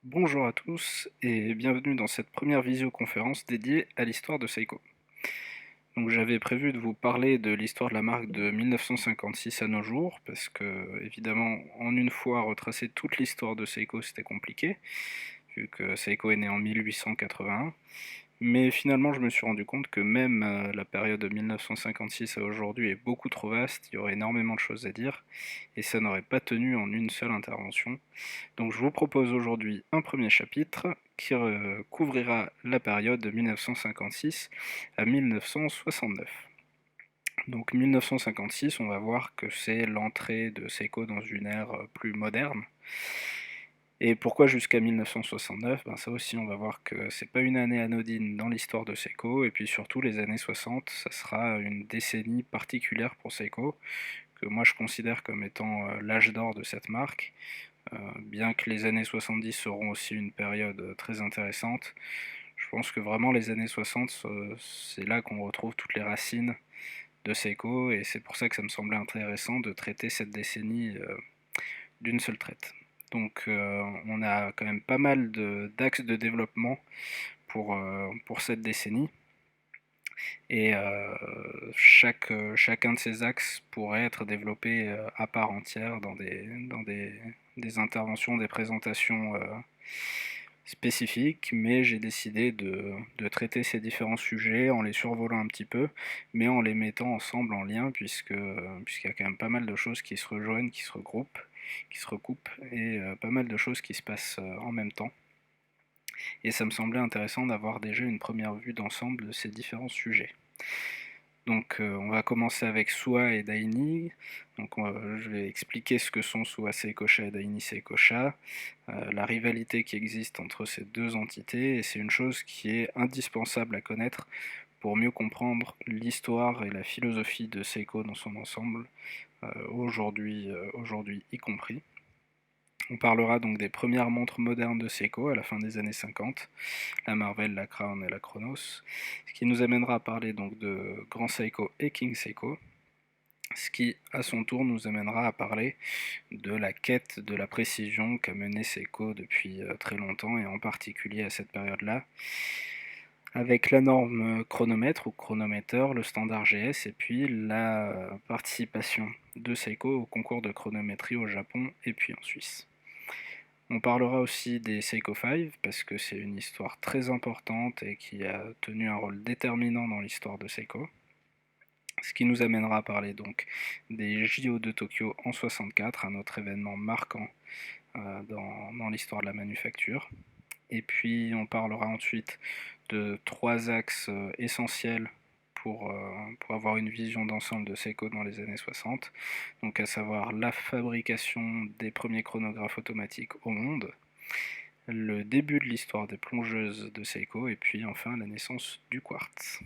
Bonjour à tous et bienvenue dans cette première visioconférence dédiée à l'histoire de Seiko. Donc j'avais prévu de vous parler de l'histoire de la marque de 1956 à nos jours, parce que évidemment en une fois retracer toute l'histoire de Seiko c'était compliqué, vu que Seiko est né en 1881. Mais finalement, je me suis rendu compte que même la période de 1956 à aujourd'hui est beaucoup trop vaste, il y aurait énormément de choses à dire, et ça n'aurait pas tenu en une seule intervention. Donc je vous propose aujourd'hui un premier chapitre qui couvrira la période de 1956 à 1969. Donc 1956, on va voir que c'est l'entrée de Seiko dans une ère plus moderne. Et pourquoi jusqu'à 1969? Ça aussi, on va voir que c'est pas une année anodine dans l'histoire de Seiko, et puis surtout les années 60, ça sera une décennie particulière pour Seiko, que moi je considère comme étant l'âge d'or de cette marque. Bien que les années 70 seront aussi une période très intéressante, je pense que vraiment les années 60, c'est là qu'on retrouve toutes les racines de Seiko, et c'est pour ça que ça me semblait intéressant de traiter cette décennie d'une seule traite. Donc on a quand même pas mal d'axes de développement pour cette décennie, et chacun de ces axes pourrait être développé à part entière dans des interventions, des présentations spécifiques, mais j'ai décidé de traiter ces différents sujets en les survolant un petit peu, mais en les mettant ensemble en lien, puisqu'il y a quand même pas mal de choses qui se rejoignent, qui se regroupent, qui se recoupent, et pas mal de choses qui se passent en même temps. Et ça me semblait intéressant d'avoir déjà une première vue d'ensemble de ces différents sujets. Donc on va commencer avec Suwa et Daini. Donc je vais expliquer ce que sont Suwa Seikosha et Daini Seikosha, la rivalité qui existe entre ces deux entités, et c'est une chose qui est indispensable à connaître pour mieux comprendre l'histoire et la philosophie de Seiko dans son ensemble, aujourd'hui y compris. On parlera donc des premières montres modernes de Seiko à la fin des années 50, la Marvel, la Crown et la Chronos, ce qui nous amènera à parler donc de Grand Seiko et King Seiko, ce qui à son tour nous amènera à parler de la quête de la précision qu'a menée Seiko depuis très longtemps, et en particulier à cette période-là, avec la norme chronomètre ou chronomètre, le standard GS, et puis la participation de Seiko au concours de chronométrie au Japon et puis en Suisse. On parlera aussi des Seiko 5, parce que c'est une histoire très importante et qui a tenu un rôle déterminant dans l'histoire de Seiko. Ce qui nous amènera à parler donc des JO de Tokyo en 64, un autre événement marquant dans l'histoire de la manufacture. Et puis on parlera ensuite de trois axes essentiels pour avoir une vision d'ensemble de Seiko dans les années 60, donc à savoir la fabrication des premiers chronographes automatiques au monde, le début de l'histoire des plongeuses de Seiko, et puis enfin la naissance du quartz.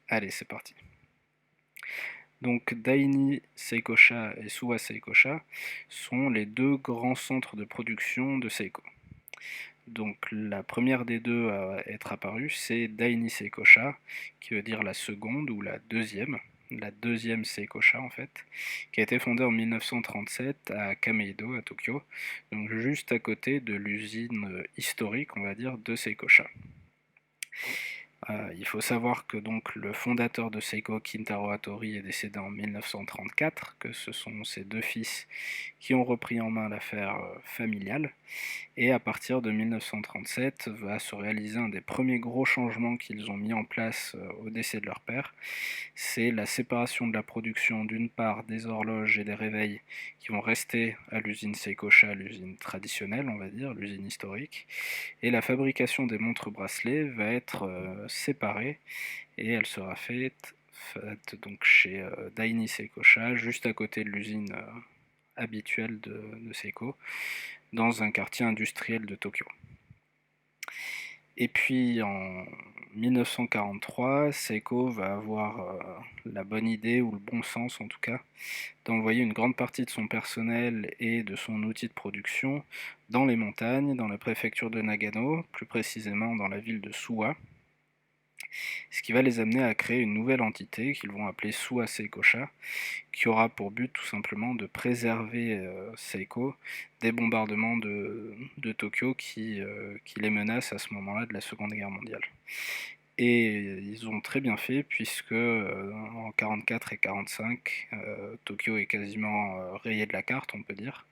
Allez, c'est parti. Donc Daini Seikosha et Suwa Seikosha sont les deux grands centres de production de Seiko. Donc la première des deux à être apparue, c'est Daini Seikosha, qui veut dire la seconde ou la deuxième Seikosha en fait, qui a été fondée en 1937 à Kameido, à Tokyo, donc juste à côté de l'usine historique, on va dire, de Seikosha. Il faut savoir que donc le fondateur de Seiko, Kintaro Hattori, est décédé en 1934, que ce sont ses deux fils qui ont repris en main l'affaire familiale, et à partir de 1937 va se réaliser un des premiers gros changements qu'ils ont mis en place au décès de leur père. C'est la séparation de la production d'une part des horloges et des réveils qui vont rester à l'usine Seikosha, l'usine traditionnelle on va dire, l'usine historique, et la fabrication des montres bracelets va être séparée, et elle sera faite donc chez Daini Seikosha, juste à côté de l'usine habituelle de Seiko, dans un quartier industriel de Tokyo. Et puis en 1943, Seiko va avoir la bonne idée, ou le bon sens en tout cas, d'envoyer une grande partie de son personnel et de son outil de production dans les montagnes, dans la préfecture de Nagano, plus précisément dans la ville de Suwa. ce qui va les amener à créer une nouvelle entité qu'ils vont appeler Suwa Seikosha, qui aura pour but tout simplement de préserver Seiko des bombardements de Tokyo qui les menacent à ce moment-là de la Seconde Guerre mondiale. Et ils ont très bien fait puisque en 44 et 45, Tokyo est quasiment rayé de la carte, on peut dire.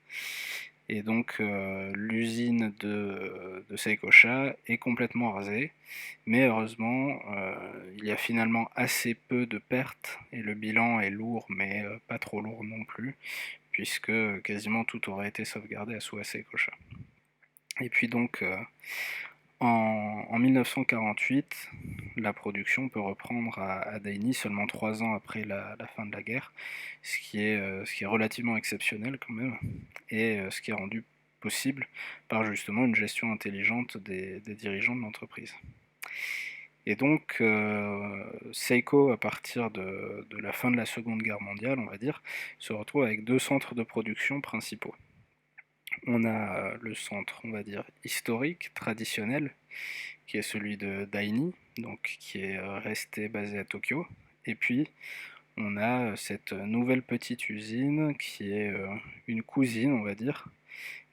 Et donc l'usine de Seikosha est complètement rasée. Mais heureusement, il y a finalement assez peu de pertes et le bilan est lourd, mais pas trop lourd non plus, puisque quasiment tout aurait été sauvegardé à Suwa Seikosha. Et puis donc en 1948, la production peut reprendre à Daini seulement 3 ans après la fin de la guerre, ce qui est relativement exceptionnel quand même, et ce qui est rendu possible par justement une gestion intelligente des dirigeants de l'entreprise. Et donc, Seiko, à partir de la fin de la Seconde Guerre mondiale, on va dire, se retrouve avec 2 centres de production principaux. On a le centre, on va dire, historique, traditionnel, qui est celui de Daini, donc qui est resté basé à Tokyo. Et puis, on a cette nouvelle petite usine qui est une cousine, on va dire,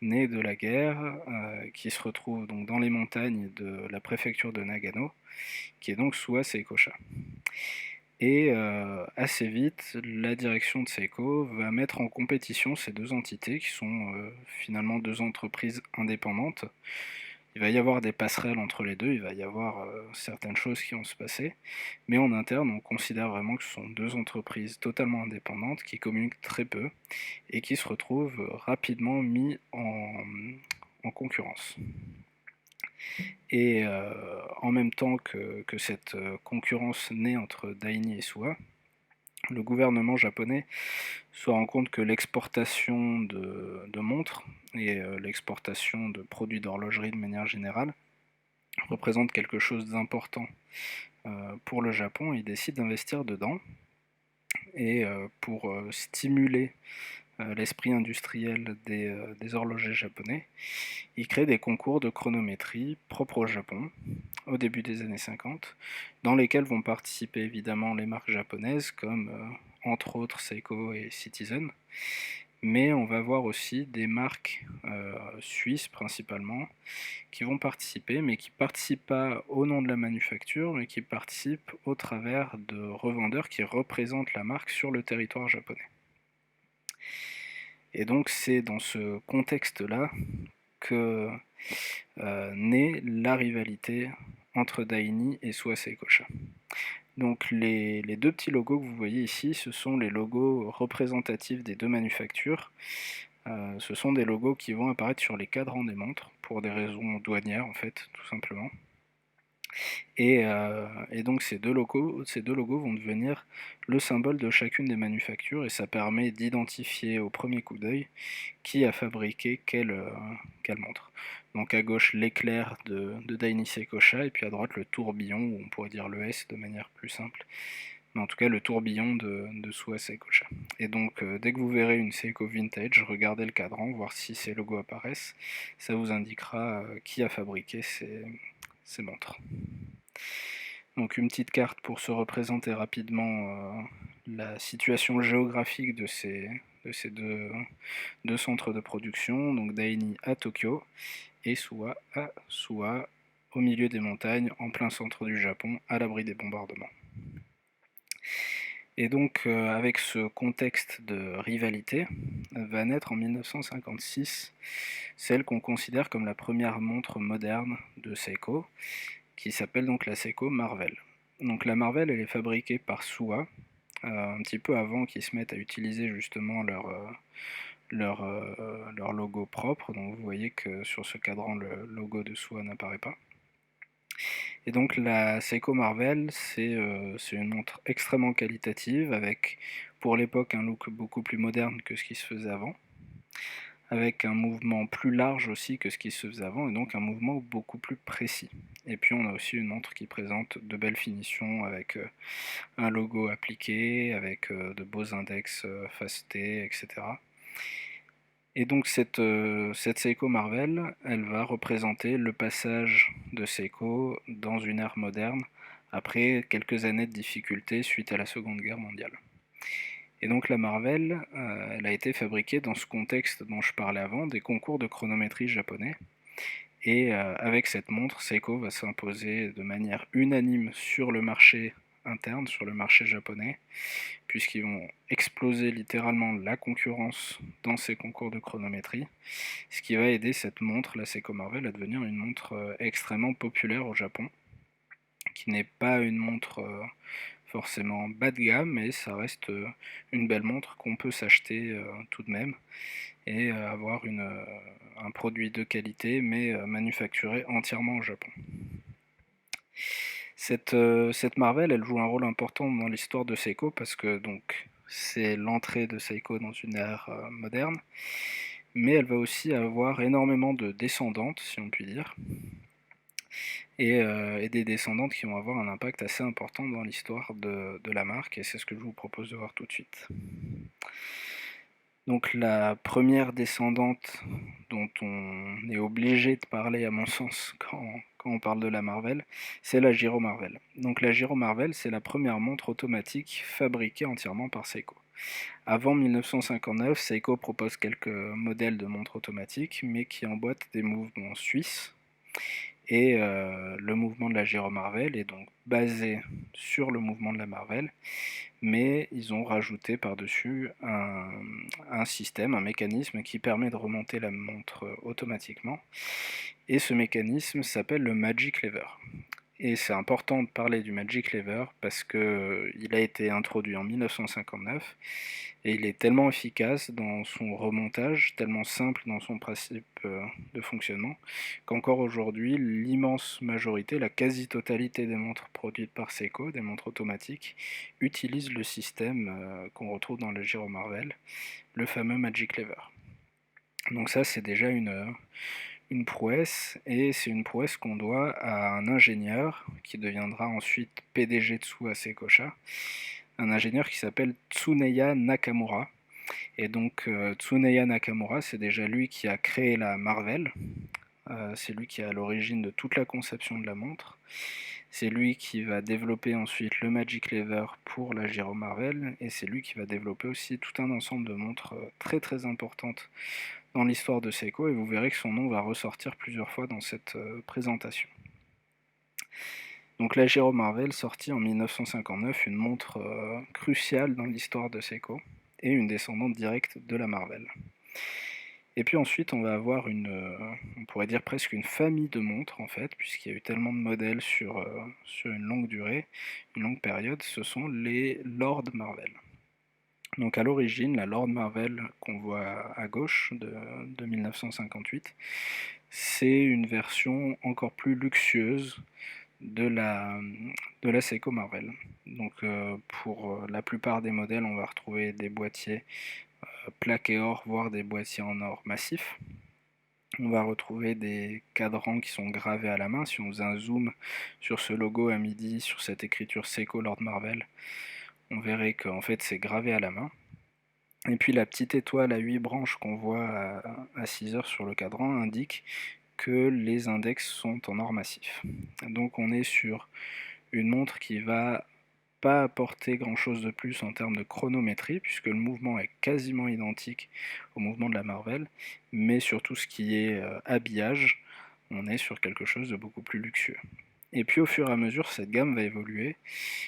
née de la guerre, qui se retrouve donc dans les montagnes de la préfecture de Nagano, qui est donc Suwa Seikosha. Et assez vite, la direction de Seiko va mettre en compétition ces deux entités qui sont finalement deux entreprises indépendantes. Il va y avoir des passerelles entre les deux, il va y avoir certaines choses qui vont se passer, mais en interne, on considère vraiment que ce sont deux entreprises totalement indépendantes qui communiquent très peu et qui se retrouvent rapidement mis en concurrence. Et en même temps que cette concurrence naît entre Daini et Suwa, le gouvernement japonais se rend compte que l'exportation de montres et l'exportation de produits d'horlogerie de manière générale représente quelque chose d'important pour le Japon. Il décide d'investir dedans et pour stimuler l'esprit industriel des horlogers japonais, il crée des concours de chronométrie propres au Japon au début des années 50, dans lesquels vont participer évidemment les marques japonaises comme entre autres Seiko et Citizen, mais on va voir aussi des marques suisses principalement qui vont participer, mais qui ne participent pas au nom de la manufacture, mais qui participent au travers de revendeurs qui représentent la marque sur le territoire japonais. Et donc c'est dans ce contexte-là que naît la rivalité entre Daini et Suwa Seikosha. Donc les deux petits logos que vous voyez ici, ce sont les logos représentatifs des deux manufactures. Ce sont des logos qui vont apparaître sur les cadrans des montres, pour des raisons douanières en fait, tout simplement. Et donc ces deux logos vont devenir le symbole de chacune des manufactures, et ça permet d'identifier au premier coup d'œil qui a fabriqué quelle montre. Donc à gauche l'éclair de Daini Seikosha, et puis à droite le tourbillon, ou on pourrait dire le S de manière plus simple, mais en tout cas le tourbillon de Suwa Seikosha. Et donc dès que vous verrez une Seiko vintage, regardez le cadran, voir si ces logos apparaissent, ça vous indiquera qui a fabriqué ces montres. Donc une petite carte pour se représenter rapidement la situation géographique de ces deux centres de production, donc Daini à Tokyo et Suwa à Suwa, au milieu des montagnes, en plein centre du Japon, à l'abri des bombardements. Et donc avec ce contexte de rivalité, va naître en 1956 celle qu'on considère comme la première montre moderne de Seiko, qui s'appelle donc la Seiko Marvel. Donc la Marvel, elle est fabriquée par Suwa, un petit peu avant qu'ils se mettent à utiliser justement leur logo propre. Donc vous voyez que sur ce cadran, le logo de Suwa n'apparaît pas. Et donc la Seiko Marvel, c'est une montre extrêmement qualitative, avec pour l'époque un look beaucoup plus moderne que ce qui se faisait avant, avec un mouvement plus large aussi que ce qui se faisait avant, et donc un mouvement beaucoup plus précis. Et puis on a aussi une montre qui présente de belles finitions, avec un logo appliqué, avec de beaux index facetés, etc. Et donc cette Seiko Marvel, elle va représenter le passage de Seiko dans une ère moderne, après quelques années de difficultés suite à la Seconde Guerre mondiale. Et donc la Marvel, elle a été fabriquée dans ce contexte dont je parlais avant, des concours de chronométrie japonais. Et avec cette montre, Seiko va s'imposer de manière unanime sur le marché interne, sur le marché japonais, puisqu'ils vont exploser littéralement la concurrence dans ces concours de chronométrie, ce qui va aider cette montre, la Seiko Marvel, à devenir une montre extrêmement populaire au Japon, qui n'est pas une montre forcément bas de gamme, mais ça reste une belle montre qu'on peut s'acheter tout de même et avoir un produit de qualité, mais manufacturé entièrement au Japon. Cette Marvel, elle joue un rôle important dans l'histoire de Seiko parce que donc c'est l'entrée de Seiko dans une ère moderne, mais elle va aussi avoir énormément de descendantes, si on peut dire, et des descendantes qui vont avoir un impact assez important dans l'histoire de la marque, et c'est ce que je vous propose de voir tout de suite. Donc la première descendante dont on est obligé de parler à mon sens quand on parle de la Marvel, c'est la Giro Marvel. Donc la Giro Marvel, c'est la première montre automatique fabriquée entièrement par Seiko. Avant 1959, Seiko propose quelques modèles de montres automatiques, mais qui emboîtent des mouvements suisses. Et le mouvement de la Giro Marvel est donc basé sur le mouvement de la Marvel, mais ils ont rajouté par-dessus un système, un mécanisme qui permet de remonter la montre automatiquement. Et ce mécanisme s'appelle le Magic Lever. Et c'est important de parler du Magic Lever parce qu'il a été introduit en 1959 et il est tellement efficace dans son remontage, tellement simple dans son principe de fonctionnement, qu'encore aujourd'hui, l'immense majorité, la quasi-totalité des montres produites par Seiko, des montres automatiques, utilisent le système qu'on retrouve dans le Giro Marvel, le fameux Magic Lever. Donc ça, c'est déjà une prouesse, et c'est une prouesse qu'on doit à un ingénieur qui deviendra ensuite PDG dessous à Seikosha, un ingénieur qui s'appelle Tsuneya Nakamura. Et donc Tsuneya Nakamura, c'est déjà lui qui a créé la Marvel, c'est lui qui est à l'origine de toute la conception de la montre, c'est lui qui va développer ensuite le Magic Lever pour la Giro Marvel, et c'est lui qui va développer aussi tout un ensemble de montres très très importantes dans l'histoire de Seiko, et vous verrez que son nom va ressortir plusieurs fois dans cette présentation. Donc la Giro Marvel sortit en 1959, une montre cruciale dans l'histoire de Seiko, et une descendante directe de la Marvel. Et puis ensuite, on va avoir on pourrait dire presque une famille de montres en fait, puisqu'il y a eu tellement de modèles sur une longue durée, une longue période, ce sont les Lord Marvel. Donc à l'origine, la Lord Marvel qu'on voit à gauche de 1958, c'est une version encore plus luxueuse de la Seiko Marvel. Donc pour la plupart des modèles, on va retrouver des boîtiers plaqués or, voire des boîtiers en or massif. On va retrouver des cadrans qui sont gravés à la main. Si on faisait un zoom sur ce logo à midi, sur cette écriture Seiko Lord Marvel, on verrait qu'en fait c'est gravé à la main. Et puis la petite étoile à 8 branches qu'on voit à 6 heures sur le cadran indique que les index sont en or massif. Donc on est sur une montre qui va pas apporter grand chose de plus en termes de chronométrie, puisque le mouvement est quasiment identique au mouvement de la Marvel, mais sur tout ce qui est habillage, on est sur quelque chose de beaucoup plus luxueux. Et puis au fur et à mesure, cette gamme va évoluer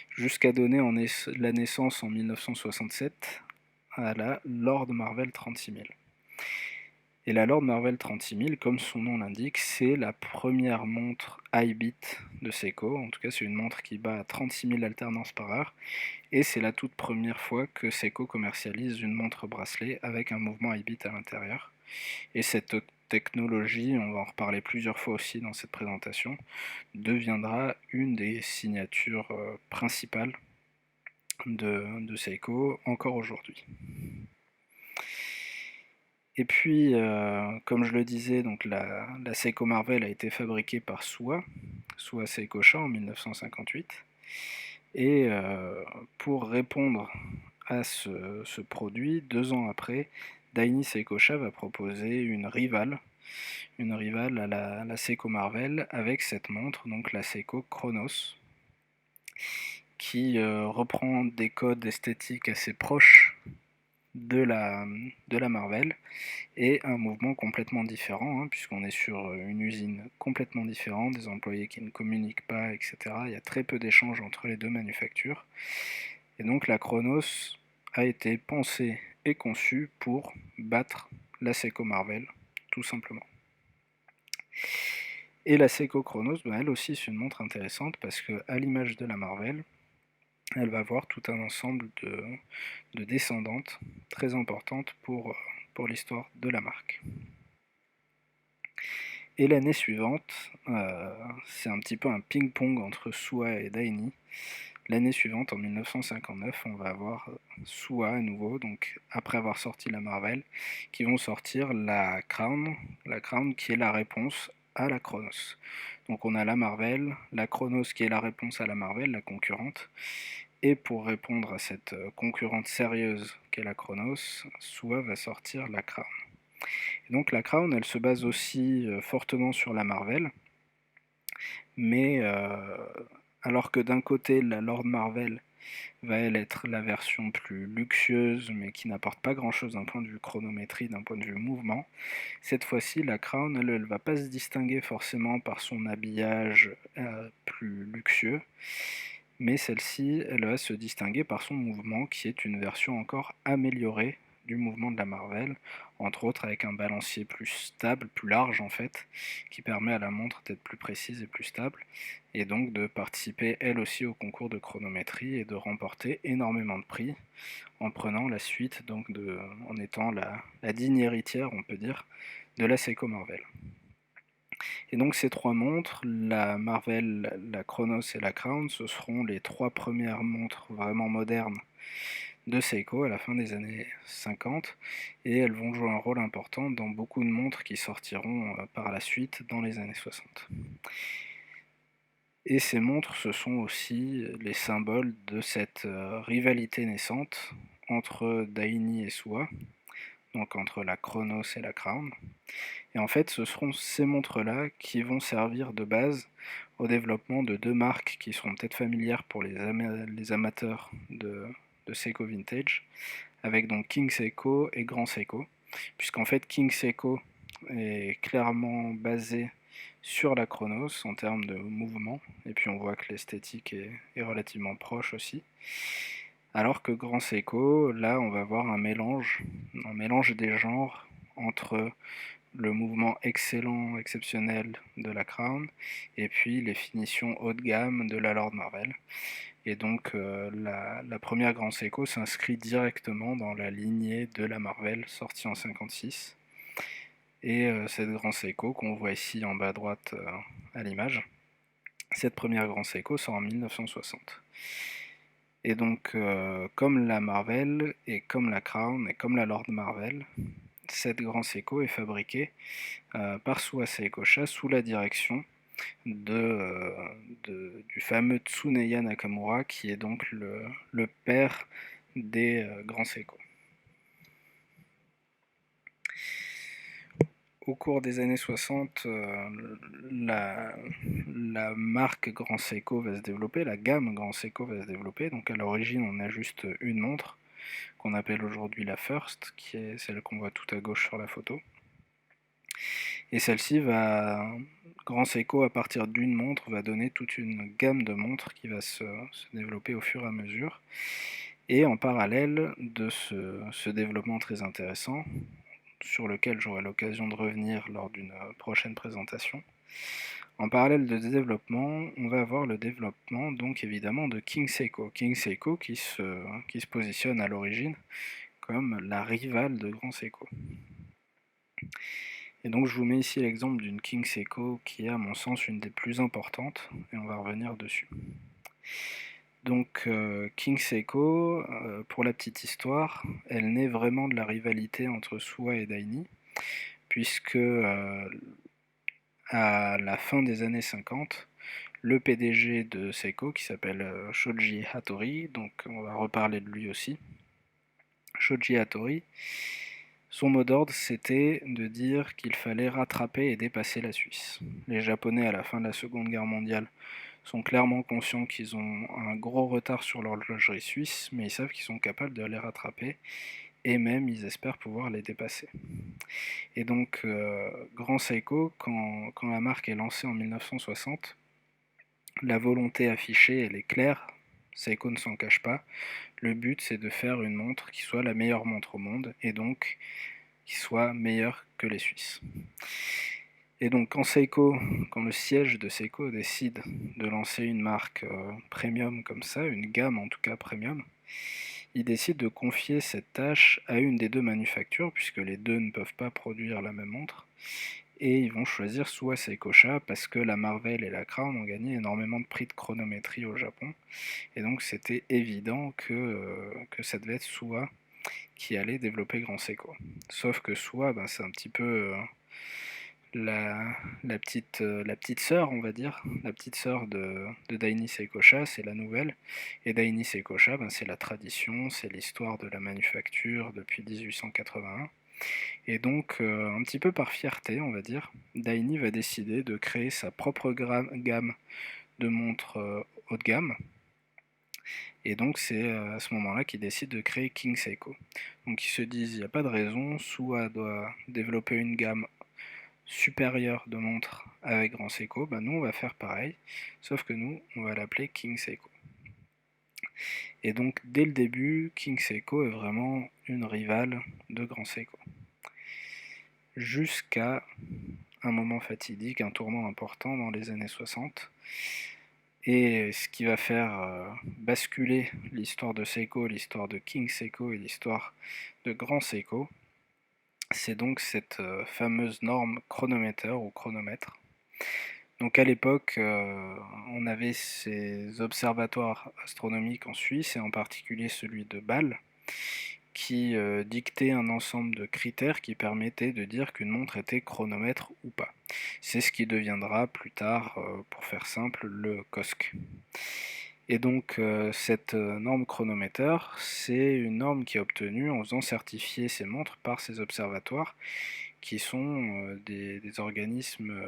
jusqu'à donner la naissance en 1967 à la Lord Marvel 36000. Et la Lord Marvel 36000, comme son nom l'indique, c'est la première montre high beat de Seiko. En tout cas, c'est une montre qui bat à 36 000 alternances par heure. Et c'est la toute première fois que Seiko commercialise une montre bracelet avec un mouvement high beat à l'intérieur. Et cette technologie, on va en reparler plusieurs fois aussi dans cette présentation, deviendra une des signatures principales de Seiko encore aujourd'hui. Et puis, comme je le disais, donc la Seiko Marvel a été fabriquée par Suwa Seikosha en 1958. Et pour répondre à ce produit, 2 ans après, Daini Seikosha va proposer une rivale à la Seiko Marvel avec cette montre, donc la Seiko Chronos. qui reprend des codes esthétiques assez proches de la Marvel, et un mouvement complètement différent, hein, puisqu'on est sur une usine complètement différente, des employés qui ne communiquent pas, etc. Il y a très peu d'échanges entre les deux manufactures. Et donc la Chronos a été pensée et conçue pour battre la Seiko Marvel, tout simplement. Et la Seiko Chronos, elle aussi c'est une montre intéressante parce qu'à l'image de la Marvel, elle va avoir tout un ensemble de descendantes très importantes pour l'histoire de la marque. Et l'année suivante, c'est un petit peu un ping-pong entre Suwa et Daini. L'année suivante, en 1959, on va avoir Suwa à nouveau, donc après avoir sorti la Marvel, qui vont sortir la Crown qui est la réponse à la Chronos. Donc on a la Marvel, la Chronos qui est la réponse à la Marvel, la concurrente, et pour répondre à cette concurrente sérieuse qu'est la Chronos, Suwa va sortir la Crown. Et donc la Crown, elle se base aussi fortement sur la Marvel, mais alors que d'un côté la Lord Marvel va elle être la version plus luxueuse, mais qui n'apporte pas grand-chose d'un point de vue chronométrie, d'un point de vue mouvement, cette fois-ci la Crown, elle va pas se distinguer forcément par son habillage plus luxueux, mais celle-ci, elle va se distinguer par son mouvement, qui est une version encore améliorée du mouvement de la Marvel, entre autres avec un balancier plus stable, plus large en fait, qui permet à la montre d'être plus précise et plus stable, et donc de participer elle aussi au concours de chronométrie et de remporter énormément de prix en prenant la suite, donc en étant la digne héritière, on peut dire, de la Seiko Marvel. Et donc ces trois montres, la Marvel, la Chronos et la Crown, ce seront les trois premières montres vraiment modernes de Seiko à la fin des années 50, et elles vont jouer un rôle important dans beaucoup de montres qui sortiront par la suite dans les années 60. Et ces montres, ce sont aussi les symboles de cette rivalité naissante entre Daini et Suwa, donc entre la Chronos et la Crown. Et en fait, ce seront ces montres-là qui vont servir de base au développement de deux marques qui seront peut-être familières pour les amateurs de Seiko Vintage, avec donc King Seiko et Grand Seiko, puisqu'en fait King Seiko est clairement basé sur la Chronos en termes de mouvement, et puis on voit que l'esthétique est relativement proche aussi. Alors que Grand Seiko, là on va voir un mélange des genres entre le mouvement excellent, exceptionnel de la Crown, et puis les finitions haut de gamme de la Lord Marvel. Et donc la première Grand Seiko s'inscrit directement dans la lignée de la Marvel sortie en 56. Et cette Grand Seiko qu'on voit ici en bas à droite à l'image, cette première Grand Seiko sort en 1960. Et donc comme la Marvel et comme la Crown et comme la Lord Marvel, cette Grand Seiko est fabriquée par Suwa Seikosha sous la direction du fameux Tsuneya Nakamura, qui est donc le père des Grands Seiko. Au cours des années 60, la marque Grand Seiko va se développer, la gamme Grand Seiko va se développer. Donc à l'origine, on a juste une montre qu'on appelle aujourd'hui la First, qui est celle qu'on voit tout à gauche sur la photo. Et celle-ci Grand Seiko, à partir d'une montre, va donner toute une gamme de montres qui va se développer au fur et à mesure. Et en parallèle de ce développement très intéressant, sur lequel j'aurai l'occasion de revenir lors d'une prochaine présentation, en parallèle de ce développement, on va avoir le développement donc évidemment de King Seiko. King Seiko qui se positionne à l'origine comme la rivale de Grand Seiko. Et donc je vous mets ici l'exemple d'une King Seiko qui est à mon sens une des plus importantes, et on va revenir dessus. Donc King Seiko, pour la petite histoire, elle naît vraiment de la rivalité entre Suwa et Daini, puisque à la fin des années 50, le PDG de Seiko, qui s'appelle Shoji Hattori, donc on va reparler de lui aussi, Shoji Hattori, son mot d'ordre c'était de dire qu'il fallait rattraper et dépasser la Suisse. Les Japonais à la fin de la Seconde Guerre mondiale sont clairement conscients qu'ils ont un gros retard sur l'horlogerie suisse, mais ils savent qu'ils sont capables de les rattraper, et même ils espèrent pouvoir les dépasser. Et donc, Grand Seiko, quand la marque est lancée en 1960, la volonté affichée, elle est claire, Seiko ne s'en cache pas. Le but, c'est de faire une montre qui soit la meilleure montre au monde, et donc qui soit meilleure que les Suisses. Et donc quand le siège de Seiko décide de lancer une marque premium comme ça, une gamme en tout cas premium, il décide de confier cette tâche à une des deux manufactures, puisque les deux ne peuvent pas produire la même montre, et ils vont choisir soit Seikosha, parce que la Marvel et la Crown ont gagné énormément de prix de chronométrie au Japon, et donc c'était évident que ça devait être Suwa qui allait développer Grand Seiko. Sauf que Suwa, c'est un petit peu la petite sœur, on va dire, la petite sœur de Daini Seikosha, c'est la nouvelle, et Daini Seikosha, c'est la tradition, c'est l'histoire de la manufacture depuis 1881, et donc un petit peu par fierté, on va dire, Daini va décider de créer sa propre gamme de montres haut de gamme, et donc c'est à ce moment-là qu'ils décident de créer King Seiko. Donc ils se disent, il n'y a pas de raison, Suwa doit développer une gamme supérieur de montres avec Grand Seiko, nous on va faire pareil, sauf que nous on va l'appeler King Seiko. Et donc dès le début, King Seiko est vraiment une rivale de Grand Seiko. Jusqu'à un moment fatidique, un tournant important dans les années 60. Et ce qui va faire basculer l'histoire de Seiko, l'histoire de King Seiko et l'histoire de Grand Seiko, c'est donc cette fameuse norme chronomètre ou chronomètre. Donc à l'époque, on avait ces observatoires astronomiques en Suisse, et en particulier celui de Bâle, qui dictait un ensemble de critères qui permettaient de dire qu'une montre était chronomètre ou pas. C'est ce qui deviendra plus tard, pour faire simple, le COSC. Et donc cette norme chronomètre, c'est une norme qui est obtenue en faisant certifier ces montres par ces observatoires, qui sont des organismes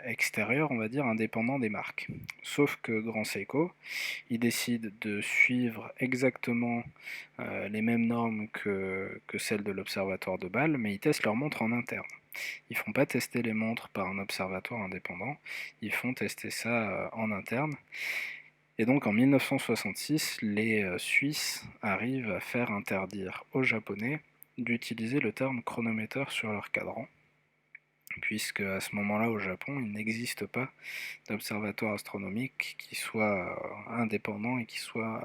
extérieurs, on va dire, indépendants des marques. Sauf que Grand Seiko, il décide de suivre exactement les mêmes normes que celles de l'observatoire de Bâle, mais ils testent leurs montres en interne. Ils ne font pas tester les montres par un observatoire indépendant, ils font tester ça en interne. Et donc en 1966, les Suisses arrivent à faire interdire aux Japonais d'utiliser le terme chronomètre sur leur cadran, puisque à ce moment-là au Japon, il n'existe pas d'observatoire astronomique qui soit indépendant et qui soit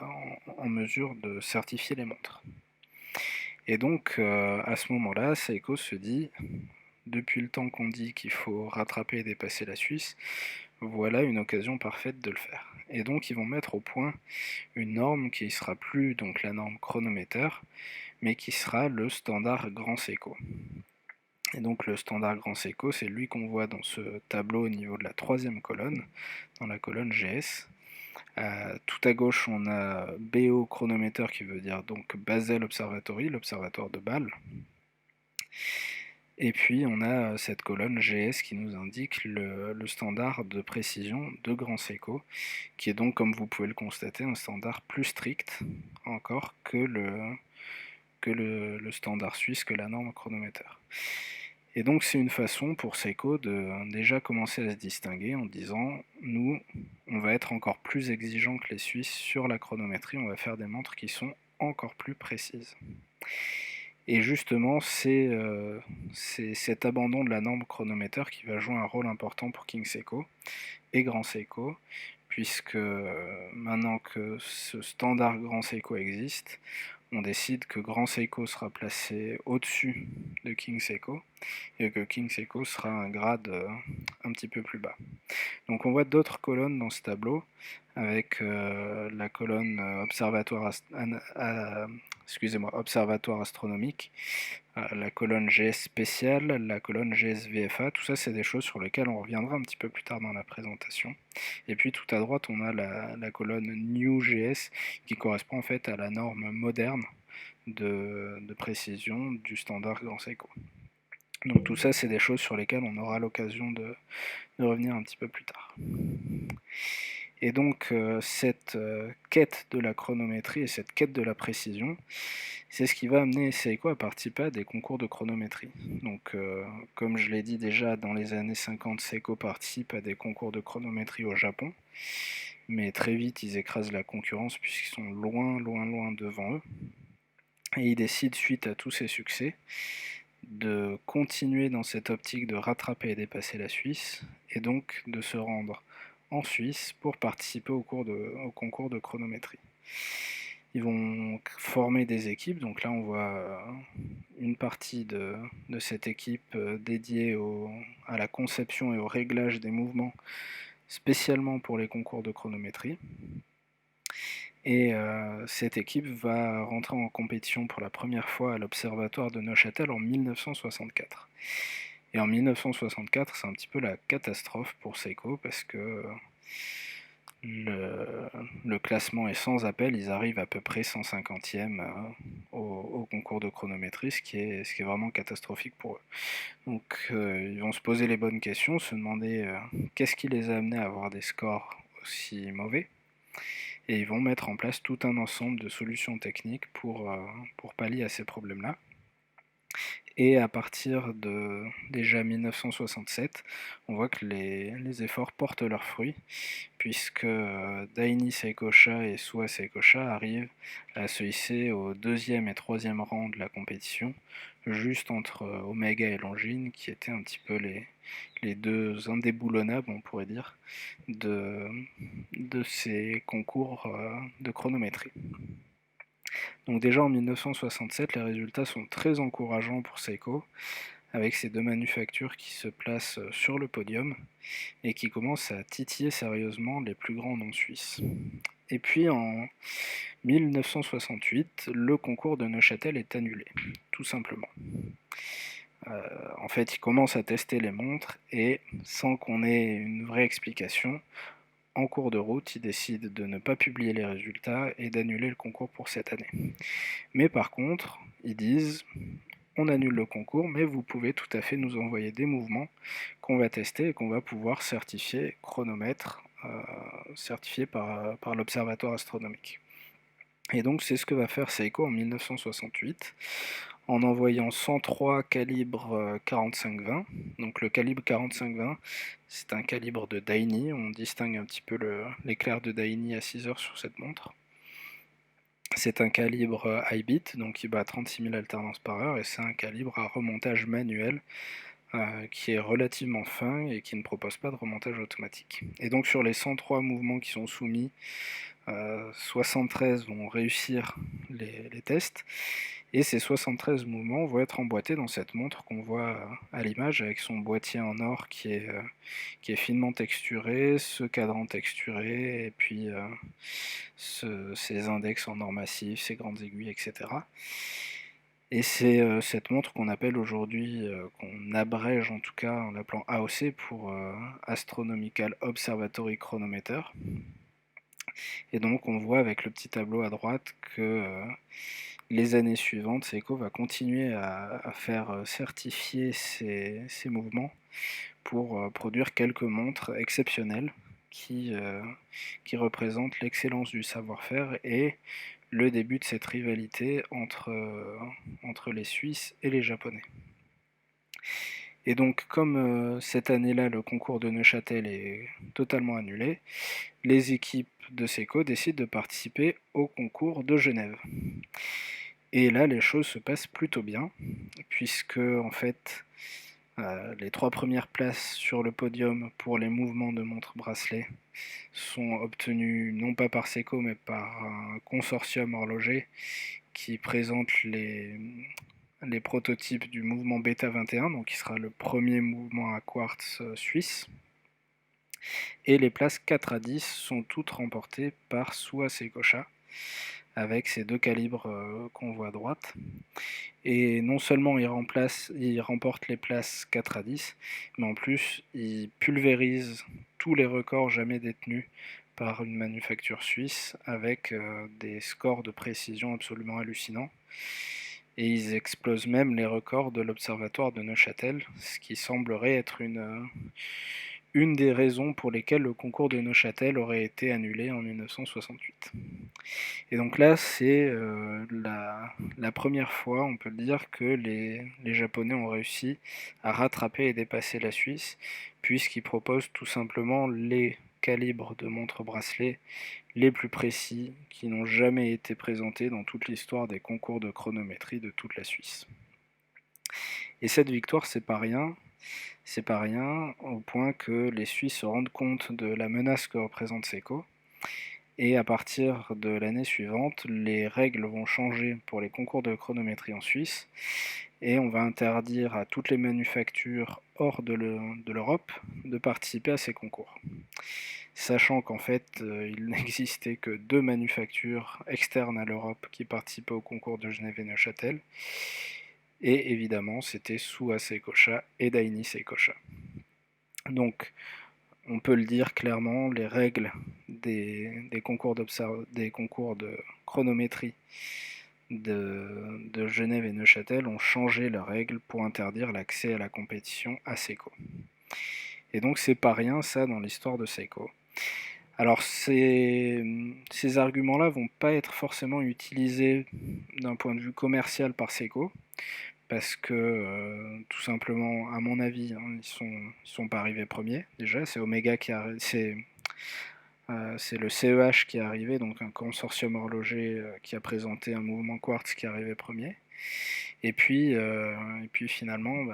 en mesure de certifier les montres. Et donc à ce moment-là, Seiko se dit, depuis le temps qu'on dit qu'il faut rattraper et dépasser la Suisse, voilà une occasion parfaite de le faire. Et donc ils vont mettre au point une norme qui sera plus donc la norme chronomètre, mais qui sera le standard Grand Seiko. Et donc le standard Grand Seiko, c'est lui qu'on voit dans ce tableau au niveau de la troisième colonne, dans la colonne GS. Tout à gauche, on a BO chronomètre, qui veut dire donc Basel Observatory, l'observatoire de Bâle. Et puis on a cette colonne GS qui nous indique le standard de précision de Grand Seiko, qui est donc, comme vous pouvez le constater, un standard plus strict encore que le standard suisse, que la norme chronomètre. Et donc c'est une façon pour Seiko de déjà commencer à se distinguer en disant, nous, on va être encore plus exigeants que les Suisses sur la chronométrie, on va faire des montres qui sont encore plus précises. Et justement, c'est cet abandon de la norme chronomètre qui va jouer un rôle important pour King Seiko et Grand Seiko, puisque maintenant que ce standard Grand Seiko existe, on décide que Grand Seiko sera placé au-dessus de King Seiko, et que King Seiko sera un grade un petit peu plus bas. Donc on voit d'autres colonnes dans ce tableau, avec la colonne observatoire astronomique, la colonne GS spéciale, la colonne GS VFA, tout ça c'est des choses sur lesquelles on reviendra un petit peu plus tard dans la présentation. Et puis tout à droite on a la colonne New GS qui correspond en fait à la norme moderne de précision du standard Grand Seiko. Donc tout ça c'est des choses sur lesquelles on aura l'occasion de revenir un petit peu plus tard. Et donc cette quête de la chronométrie et cette quête de la précision, c'est ce qui va amener Seiko à participer à des concours de chronométrie. Donc comme je l'ai dit déjà, dans les années 50, Seiko participe à des concours de chronométrie au Japon, mais très vite ils écrasent la concurrence puisqu'ils sont loin, loin, loin devant eux. Et ils décident, suite à tous ces succès, de continuer dans cette optique de rattraper et dépasser la Suisse, et donc de se rendre en Suisse pour participer au concours de chronométrie. Ils vont former des équipes, donc là on voit une partie de cette équipe dédiée à la conception et au réglage des mouvements, spécialement pour les concours de chronométrie. Et cette équipe va rentrer en compétition pour la première fois à l'Observatoire de Neuchâtel en 1964. Et en 1964, c'est un petit peu la catastrophe pour Seiko parce que le classement est sans appel, ils arrivent à peu près 150e au concours de chronométrie, ce qui est vraiment catastrophique pour eux. Donc ils vont se poser les bonnes questions, se demander qu'est-ce qui les a amenés à avoir des scores aussi mauvais. Et ils vont mettre en place tout un ensemble de solutions techniques pour pallier à ces problèmes-là. Et à partir de déjà 1967, on voit que les efforts portent leurs fruits, puisque Daini Seikosha et Suwa Seikosha arrivent à se hisser au deuxième et troisième rang de la compétition, juste entre Omega et Longines, qui étaient un petit peu les deux indéboulonnables, on pourrait dire, de ces concours de chronométrie. Donc déjà en 1967, les résultats sont très encourageants pour Seiko, avec ces deux manufactures qui se placent sur le podium et qui commencent à titiller sérieusement les plus grands noms suisses. Et puis en 1968, le concours de Neuchâtel est annulé, tout simplement. En fait, ils commencent à tester les montres et, sans qu'on ait une vraie explication, en cours de route, ils décident de ne pas publier les résultats et d'annuler le concours pour cette année. Mais par contre, ils disent on annule le concours, mais vous pouvez tout à fait nous envoyer des mouvements qu'on va tester et qu'on va pouvoir certifier chronomètre, certifié par l'Observatoire astronomique. Et donc c'est ce que va faire Seiko en 1968, en envoyant 103 calibres 45-20. Donc le calibre 45-20, c'est un calibre de Daini, on distingue un petit peu l'éclair de Daini à 6 heures sur cette montre. C'est un calibre high bit, donc qui bat 36 000 alternances par heure, et c'est un calibre à remontage manuel qui est relativement fin et qui ne propose pas de remontage automatique. Et donc sur les 103 mouvements qui sont soumis, 73 vont réussir les tests, et ces 73 mouvements vont être emboîtés dans cette montre qu'on voit à l'image, avec son boîtier en or qui est finement texturé, ce cadran texturé, et puis ces index en or massif, ces grandes aiguilles, etc. Et c'est cette montre qu'on appelle aujourd'hui, qu'on abrège en tout cas en l'appelant AOC pour Astronomical Observatory Chronometer. Et donc on voit avec le petit tableau à droite que les années suivantes, Seiko va continuer à faire certifier ces mouvements pour produire quelques montres exceptionnelles qui représentent l'excellence du savoir-faire et le début de cette rivalité entre les Suisses et les Japonais. Et donc, comme cette année-là, le concours de Neuchâtel est totalement annulé, les équipes de Seiko décident de participer au concours de Genève. Et là, les choses se passent plutôt bien, puisque, en fait, les 3 premières places sur le podium pour les mouvements de montre-bracelet sont obtenues non pas par Seiko, mais par un consortium horloger qui présente les prototypes du mouvement Beta 21, donc qui sera le premier mouvement à quartz suisse. Et les places 4 à 10 sont toutes remportées par Suwa Seikosha, avec ces deux calibres qu'on voit à droite. Et non seulement il remporte les places 4 à 10, mais en plus il pulvérise tous les records jamais détenus par une manufacture suisse, avec des scores de précision absolument hallucinants. Et ils explosent même les records de l'Observatoire de Neuchâtel, ce qui semblerait être une des raisons pour lesquelles le concours de Neuchâtel aurait été annulé en 1968. Et donc là, c'est la première fois, on peut le dire, que les Japonais ont réussi à rattraper et dépasser la Suisse, puisqu'ils proposent tout simplement les calibres de montres-bracelets les plus précis qui n'ont jamais été présentés dans toute l'histoire des concours de chronométrie de toute la Suisse. Et cette victoire, c'est pas rien, au point que les Suisses se rendent compte de la menace que représente Seiko. Et à partir de l'année suivante, les règles vont changer pour les concours de chronométrie en Suisse, et on va interdire à toutes les manufactures hors de l'Europe de participer à ces concours. Sachant qu'en fait, il n'existait que 2 manufactures externes à l'Europe qui participaient au concours de Genève et Neuchâtel, et évidemment, c'était Suwa Seikosha et Daini Seikosha. Donc, on peut le dire clairement, les règles des concours de chronométrie de Genève et Neuchâtel ont changé leurs règles pour interdire l'accès à la compétition à Seiko. Et donc c'est pas rien ça dans l'histoire de Seiko. Alors ces arguments-là vont pas être forcément utilisés d'un point de vue commercial par Seiko, parce que tout simplement, à mon avis, ils sont pas arrivés premiers déjà. C'est Omega c'est le CEH qui est arrivé, donc un consortium horloger qui a présenté un mouvement quartz qui est arrivé premier. Et puis finalement,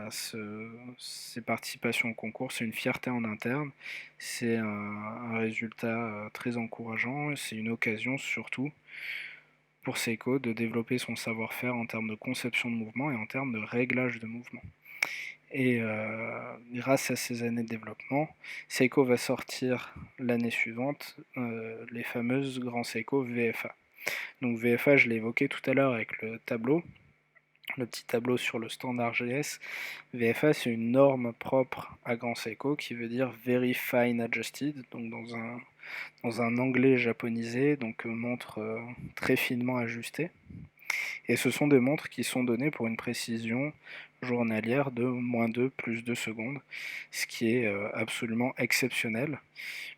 ces participations au concours, c'est une fierté en interne, c'est un résultat très encourageant, et c'est une occasion surtout pour Seiko de développer son savoir-faire en termes de conception de mouvement et en termes de réglage de mouvement. Et grâce à ces années de développement, Seiko va sortir l'année suivante les fameuses grands Seiko VFA. Donc VFA, je l'ai évoqué tout à l'heure avec le petit tableau sur le standard GS. VFA, c'est une norme propre à Grand Seiko qui veut dire Very Fine Adjusted, donc dans un anglais japonisé, donc montre très finement ajustée. Et ce sont des montres qui sont données pour une précision journalière de -2 plus 2 secondes, ce qui est absolument exceptionnel,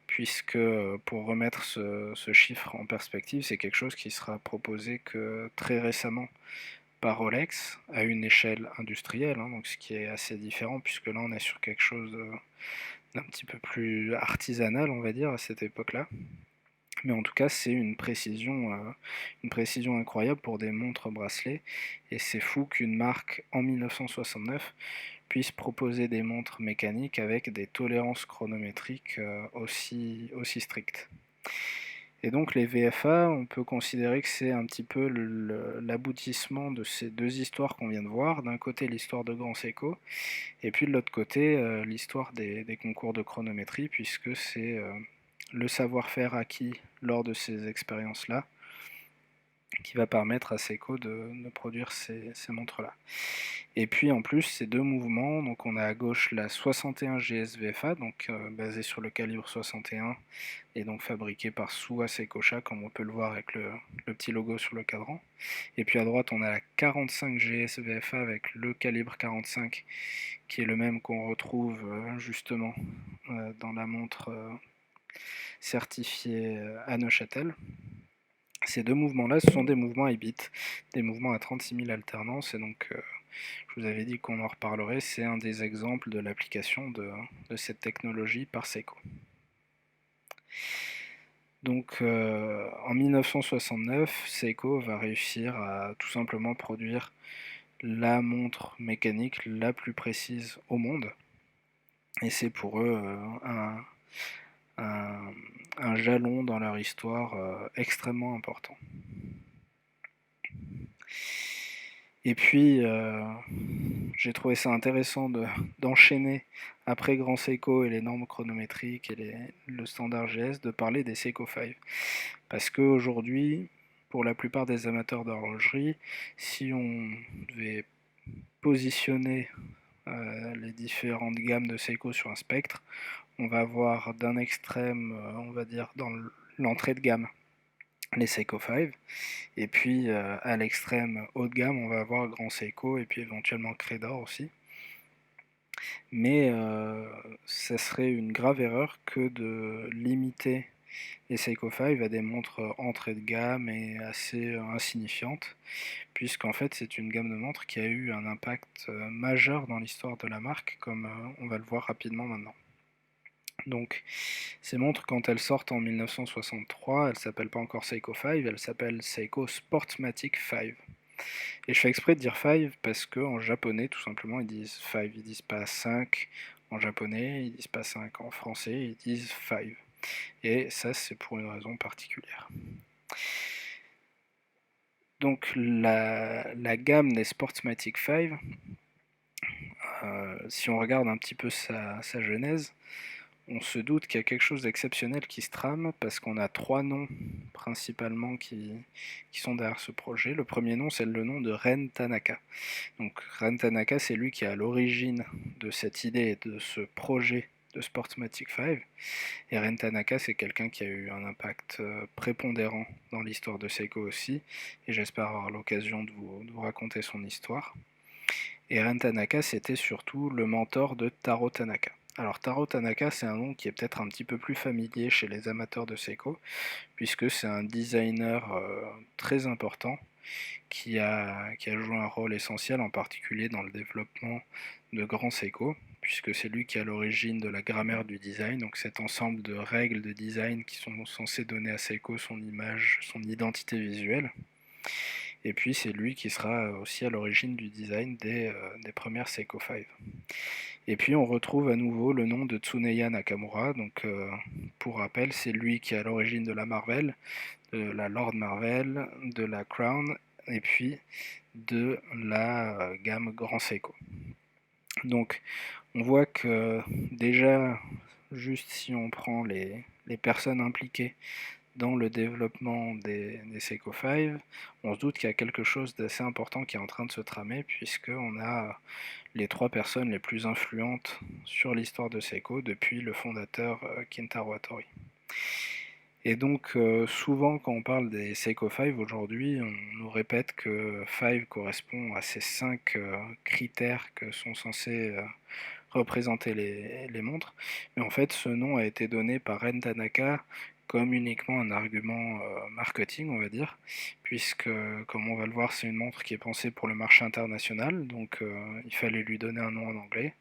puisque pour remettre ce chiffre en perspective, c'est quelque chose qui sera proposé que très récemment par Rolex, à une échelle industrielle, donc ce qui est assez différent, puisque là on est sur quelque chose d'un petit peu plus artisanal, on va dire, à cette époque-là. Mais en tout cas, c'est une précision incroyable pour des montres bracelets, et c'est fou qu'une marque en 1969 puisse proposer des montres mécaniques avec des tolérances chronométriques aussi strictes. Et donc les VFA, on peut considérer que c'est un petit peu l'aboutissement de ces deux histoires qu'on vient de voir. D'un côté l'histoire de Grand Seiko, et puis de l'autre côté l'histoire des concours de chronométrie, puisque c'est le savoir-faire acquis lors de ces expériences-là qui va permettre à Seiko de produire ces montres-là. Et puis en plus, ces deux mouvements, donc on a à gauche la 61 GS VFA, donc basée sur le calibre 61, et donc fabriquée par Suwa Seikosha, comme on peut le voir avec le petit logo sur le cadran. Et puis à droite, on a la 45 GS VFA avec le calibre 45, qui est le même qu'on retrouve justement dans la montre certifiée à Neuchâtel. Ces deux mouvements-là, ce sont des mouvements IBIT, des mouvements à 36 000 alternances, et donc je vous avais dit qu'on en reparlerait, c'est un des exemples de l'application de cette technologie par Seiko. Donc en 1969, Seiko va réussir à tout simplement produire la montre mécanique la plus précise au monde, et c'est pour eux un jalon dans leur histoire extrêmement important. Et puis, j'ai trouvé ça intéressant d'enchaîner, après Grand Seiko et les normes chronométriques et le standard GS, de parler des Seiko 5. Parce qu'aujourd'hui, pour la plupart des amateurs d'horlogerie, si on devait positionner les différentes gammes de Seiko sur un spectre, on va avoir d'un extrême, on va dire, dans l'entrée de gamme, les Seiko 5, et puis à l'extrême haut de gamme, on va avoir Grand Seiko, et puis éventuellement Credor aussi. Mais ça serait une grave erreur que de limiter les Seiko 5 à des montres entrée de gamme et assez insignifiantes, puisqu'en fait c'est une gamme de montres qui a eu un impact majeur dans l'histoire de la marque, comme on va le voir rapidement maintenant. Donc ces montres, quand elles sortent en 1963, elles ne s'appellent pas encore Seiko 5, elles s'appellent Seiko Sportsmatic 5. Et je fais exprès de dire 5 parce qu'en japonais, tout simplement, ils disent 5, ils disent pas 5 en japonais, ils disent pas 5 en français, ils disent 5. Et ça, c'est pour une raison particulière. Donc la gamme des Sportsmatic 5, si on regarde un petit peu sa genèse, on se doute qu'il y a quelque chose d'exceptionnel qui se trame parce qu'on a trois noms principalement qui sont derrière ce projet. Le premier nom, c'est le nom de Ren Tanaka. Donc Ren Tanaka, c'est lui qui est à l'origine de cette idée et de ce projet de Sportsmatic 5. Et Ren Tanaka, c'est quelqu'un qui a eu un impact prépondérant dans l'histoire de Seiko aussi. Et j'espère avoir l'occasion de vous raconter son histoire. Et Ren Tanaka, c'était surtout le mentor de Taro Tanaka. Alors Taro Tanaka, c'est un nom qui est peut-être un petit peu plus familier chez les amateurs de Seiko, puisque c'est un designer très important qui a joué un rôle essentiel, en particulier dans le développement de grands Seiko, puisque c'est lui qui est à l'origine de la grammaire du design, donc cet ensemble de règles de design qui sont censées donner à Seiko son image, son identité visuelle. Et puis c'est lui qui sera aussi à l'origine du design des premières Seiko 5. Et puis on retrouve à nouveau le nom de Tsuneya Nakamura, donc pour rappel, c'est lui qui est à l'origine de la Marvel, de la Lord Marvel, de la Crown, et puis de la gamme Grand Seiko. Donc on voit que déjà, juste si on prend les personnes impliquées dans le développement des Seiko 5, on se doute qu'il y a quelque chose d'assez important qui est en train de se tramer, puisqu'on a les trois personnes les plus influentes sur l'histoire de Seiko depuis le fondateur Kintaro Hattori. Et donc souvent quand on parle des Seiko 5 aujourd'hui, on nous répète que 5 correspond à ces 5 critères que sont censés représenter les montres. Mais en fait ce nom a été donné par Ren Tanaka comme uniquement un argument marketing, on va dire, puisque, comme on va le voir, c'est une montre qui est pensée pour le marché international, donc il fallait lui donner un nom en anglais.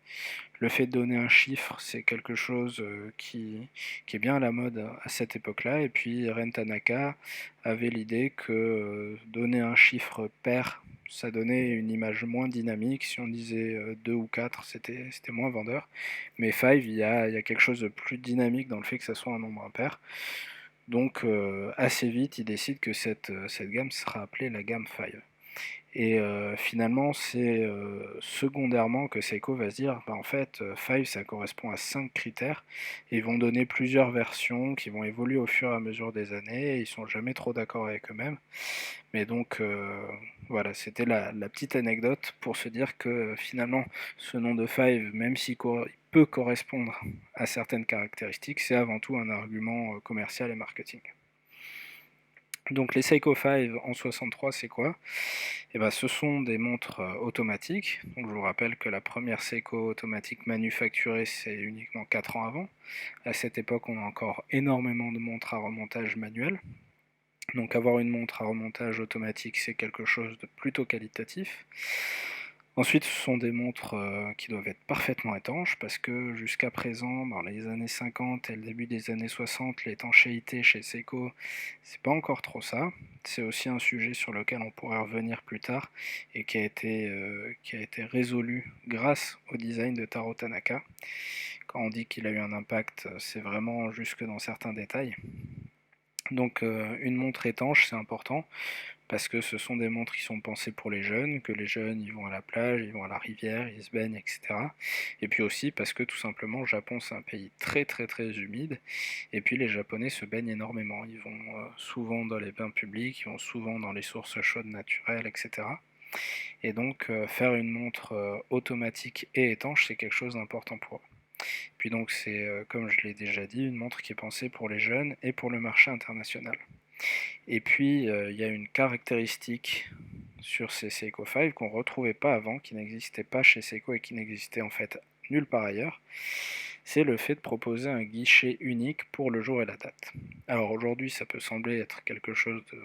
Le fait de donner un chiffre, c'est quelque chose qui est bien à la mode à cette époque-là. Et puis Ren Tanaka avait l'idée que donner un chiffre pair, ça donnait une image moins dynamique. Si on disait 2 ou 4, c'était moins vendeur. Mais 5, il y a quelque chose de plus dynamique dans le fait que ça soit un nombre impair. Donc assez vite, il décide que cette gamme sera appelée la gamme 5. Et finalement, c'est secondairement que Seiko va se dire, bah, en fait, 5, ça correspond à 5 critères. Et ils vont donner plusieurs versions qui vont évoluer au fur et à mesure des années. Et ils sont jamais trop d'accord avec eux-mêmes. Mais donc, voilà, c'était la petite anecdote pour se dire que finalement, ce nom de 5, même s'il peut correspondre à certaines caractéristiques, c'est avant tout un argument commercial et marketing. Donc les Seiko 5 en 63, c'est quoi? Eh ben, ce sont des montres automatiques. Donc je vous rappelle que la première Seiko automatique manufacturée, c'est uniquement 4 ans avant. À cette époque, on a encore énormément de montres à remontage manuel. Donc avoir une montre à remontage automatique, c'est quelque chose de plutôt qualitatif. Ensuite, ce sont des montres qui doivent être parfaitement étanches parce que jusqu'à présent, dans les années 50 et le début des années 60, l'étanchéité chez Seiko, c'est pas encore trop ça. C'est aussi un sujet sur lequel on pourrait revenir plus tard et qui a été résolu grâce au design de Taro Tanaka. Quand on dit qu'il a eu un impact, c'est vraiment jusque dans certains détails. Donc une montre étanche, c'est important parce que ce sont des montres qui sont pensées pour les jeunes, que les jeunes ils vont à la plage, ils vont à la rivière, ils se baignent, etc. Et puis aussi parce que tout simplement le Japon c'est un pays très très très humide, et puis les Japonais se baignent énormément, ils vont souvent dans les bains publics, ils vont souvent dans les sources chaudes naturelles, etc. Et donc faire une montre automatique et étanche c'est quelque chose d'important pour eux. Puis donc c'est, comme je l'ai déjà dit, une montre qui est pensée pour les jeunes et pour le marché international. Et puis, il y a une caractéristique sur ces Seiko 5 qu'on ne retrouvait pas avant, qui n'existait pas chez Seiko et qui n'existait en fait nulle part ailleurs, c'est le fait de proposer un guichet unique pour le jour et la date. Alors aujourd'hui, ça peut sembler être quelque chose de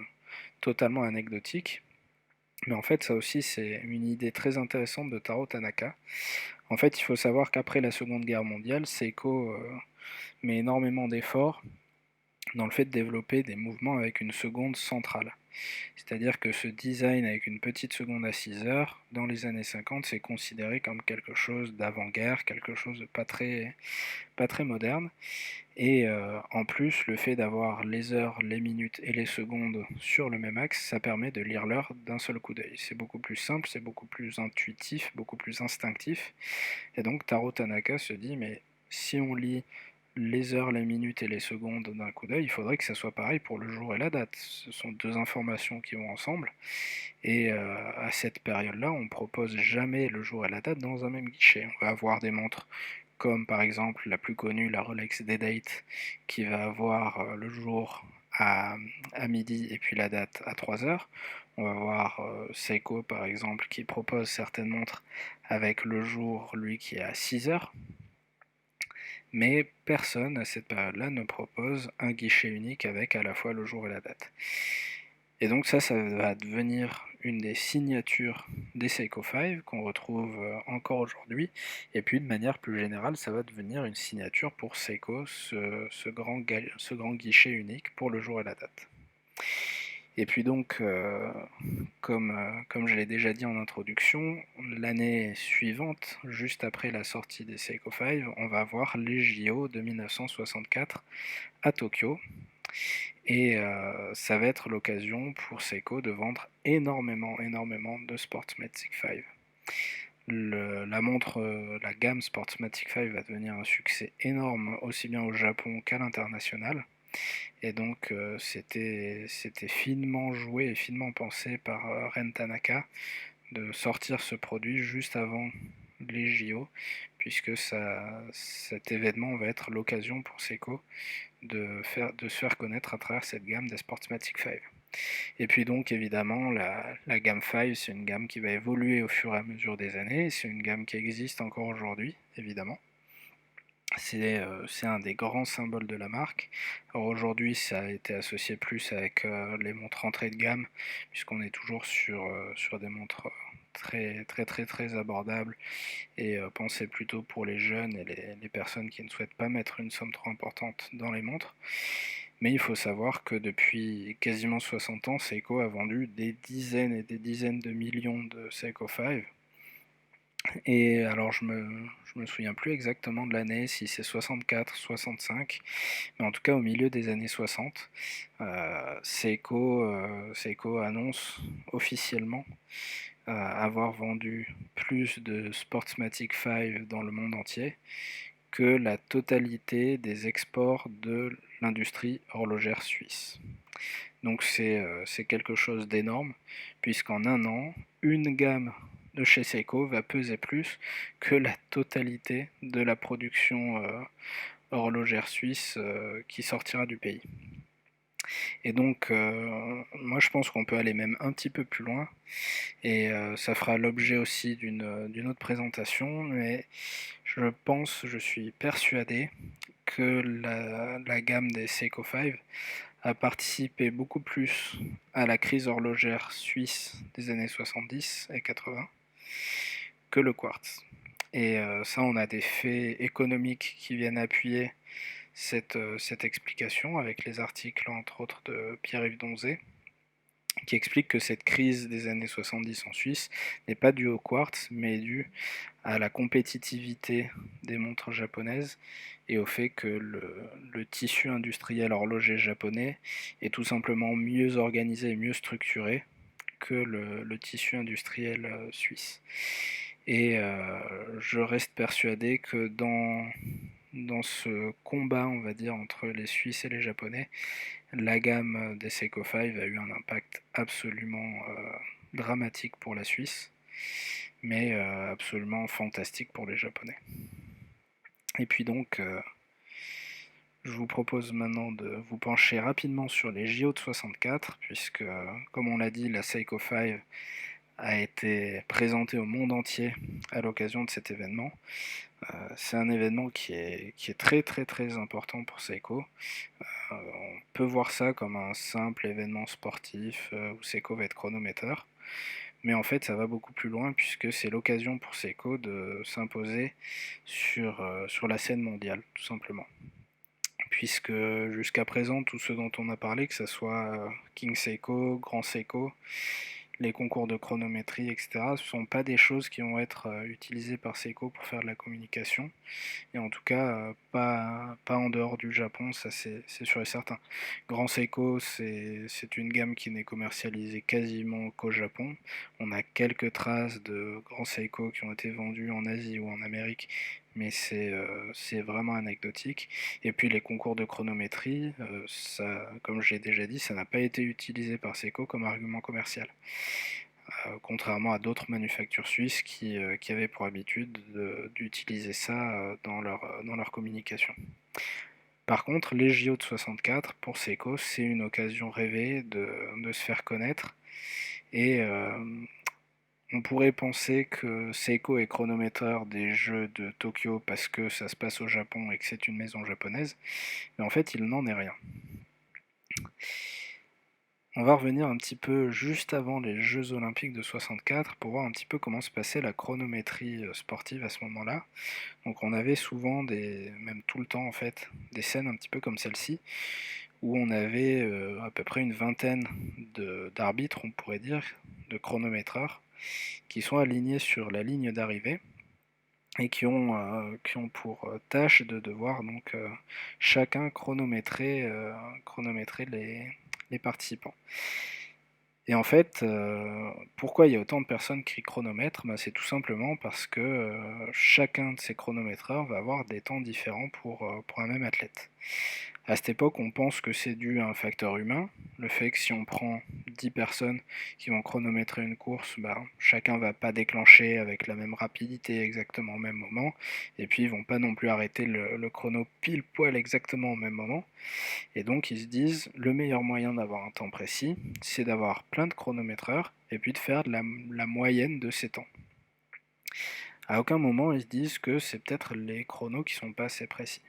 totalement anecdotique, mais en fait, ça aussi, c'est une idée très intéressante de Taro Tanaka. En fait, il faut savoir qu'après la Seconde Guerre mondiale, Seiko met énormément d'efforts dans le fait de développer des mouvements avec une seconde centrale. C'est-à-dire que ce design avec une petite seconde à 6 heures, dans les années 50, c'est considéré comme quelque chose d'avant-guerre, quelque chose de pas très moderne. Et en plus, le fait d'avoir les heures, les minutes et les secondes sur le même axe, ça permet de lire l'heure d'un seul coup d'œil. C'est beaucoup plus simple, c'est beaucoup plus intuitif, beaucoup plus instinctif. Et donc Taro Tanaka se dit, mais si on lit les heures, les minutes et les secondes d'un coup d'œil, il faudrait que ça soit pareil pour le jour et la date. Ce sont deux informations qui vont ensemble. Et à cette période-là, on ne propose jamais le jour et la date dans un même guichet. On va avoir des montres comme par exemple la plus connue, la Rolex Day-Date, qui va avoir le jour à midi et puis la date à 3 heures. On va voir Seiko par exemple qui propose certaines montres avec le jour, lui, qui est à 6 heures. Mais personne à cette période-là ne propose un guichet unique avec à la fois le jour et la date. Et donc ça va devenir une des signatures des Seiko 5 qu'on retrouve encore aujourd'hui. Et puis de manière plus générale, ça va devenir une signature pour Seiko, ce grand guichet unique pour le jour et la date. Et puis donc, comme je l'ai déjà dit en introduction, l'année suivante, juste après la sortie des Seiko 5, on va avoir les JO de 1964 à Tokyo. Et ça va être l'occasion pour Seiko de vendre énormément de Sportsmatic 5. La gamme Sportsmatic 5 va devenir un succès énorme aussi bien au Japon qu'à l'international. Et donc c'était finement joué et finement pensé par Ren Tanaka de sortir ce produit juste avant les JO, puisque cet événement va être l'occasion pour Seiko de se faire connaître à travers cette gamme des Sportsmatic 5. Et puis donc évidemment la gamme 5, c'est une gamme qui va évoluer au fur et à mesure des années, c'est une gamme qui existe encore aujourd'hui évidemment. C'est un des grands symboles de la marque. Alors aujourd'hui, ça a été associé plus avec les montres entrée de gamme, puisqu'on est toujours sur des montres très abordables et pensées plutôt pour les jeunes et les personnes qui ne souhaitent pas mettre une somme trop importante dans les montres. Mais il faut savoir que depuis quasiment 60 ans, Seiko a vendu des dizaines et des dizaines de millions de Seiko 5. Et alors je me souviens plus exactement de l'année, si c'est 64, 65, mais en tout cas au milieu des années 60, Seiko annonce officiellement avoir vendu plus de Sportsmatic 5 dans le monde entier que la totalité des exports de l'industrie horlogère suisse. Donc c'est quelque chose d'énorme, puisqu'en un an, une gamme de chez Seiko va peser plus que la totalité de la production horlogère suisse qui sortira du pays. Et donc, moi je pense qu'on peut aller même un petit peu plus loin, et ça fera l'objet aussi d'une autre présentation, mais je suis persuadé que la gamme des Seiko 5 a participé beaucoup plus à la crise horlogère suisse des années 70 et 80 que le quartz. Et ça, on a des faits économiques qui viennent appuyer cette explication avec les articles entre autres de Pierre-Yves Donzé qui explique que cette crise des années 70 en Suisse n'est pas due au quartz mais due à la compétitivité des montres japonaises et au fait que le tissu industriel horloger japonais est tout simplement mieux organisé et mieux structuré que le tissu industriel suisse. Et je reste persuadé que dans ce combat, on va dire, entre les Suisses et les Japonais, la gamme des Seiko 5 a eu un impact absolument dramatique pour la Suisse, mais absolument fantastique pour les Japonais. Et puis donc, je vous propose maintenant de vous pencher rapidement sur les JO de 64, puisque, comme on l'a dit, la Seiko 5 a été présenté au monde entier à l'occasion de cet événement. C'est un événement qui est très très très important pour Seiko. On peut voir ça comme un simple événement sportif où Seiko va être chronométreur. Mais en fait, ça va beaucoup plus loin puisque c'est l'occasion pour Seiko de s'imposer sur la scène mondiale, tout simplement. Puisque jusqu'à présent, tout ce dont on a parlé, que ce soit King Seiko, Grand Seiko, les concours de chronométrie, etc., ce ne sont pas des choses qui vont être utilisées par Seiko pour faire de la communication. Et en tout cas, pas en dehors du Japon, ça c'est sûr et certain. Grand Seiko, c'est une gamme qui n'est commercialisée quasiment qu'au Japon. On a quelques traces de Grand Seiko qui ont été vendus en Asie ou en Amérique, mais c'est vraiment anecdotique. Et puis les concours de chronométrie, comme j'ai déjà dit, ça n'a pas été utilisé par Seiko comme argument commercial. Contrairement à d'autres manufactures suisses qui avaient pour habitude d'utiliser ça dans leur communication. Par contre, les JO de 64, pour Seiko, c'est une occasion rêvée de se faire connaître. Et on pourrait penser que Seiko est chronométreur des Jeux de Tokyo parce que ça se passe au Japon et que c'est une maison japonaise, mais en fait, il n'en est rien. On va revenir un petit peu juste avant les Jeux Olympiques de 64 pour voir un petit peu comment se passait la chronométrie sportive à ce moment-là. Donc on avait souvent, même tout le temps en fait, des scènes un petit peu comme celle-ci, où on avait à peu près une vingtaine d'arbitres, on pourrait dire, de chronométreurs, qui sont alignés sur la ligne d'arrivée et qui ont pour tâche de devoir donc chacun chronométrer les participants. Et en fait, pourquoi il y a autant de personnes qui chronomètrent? C'est tout simplement parce que chacun de ces chronométreurs va avoir des temps différents pour un même athlète. À cette époque, on pense que c'est dû à un facteur humain, le fait que si on prend 10 personnes qui vont chronométrer une course, chacun va pas déclencher avec la même rapidité exactement au même moment, et puis ils vont pas non plus arrêter le chrono pile poil exactement au même moment. Et donc ils se disent, le meilleur moyen d'avoir un temps précis, c'est d'avoir plein de chronométreurs, et puis de faire la moyenne de ces temps. À aucun moment ils se disent que c'est peut-être les chronos qui sont pas assez précis.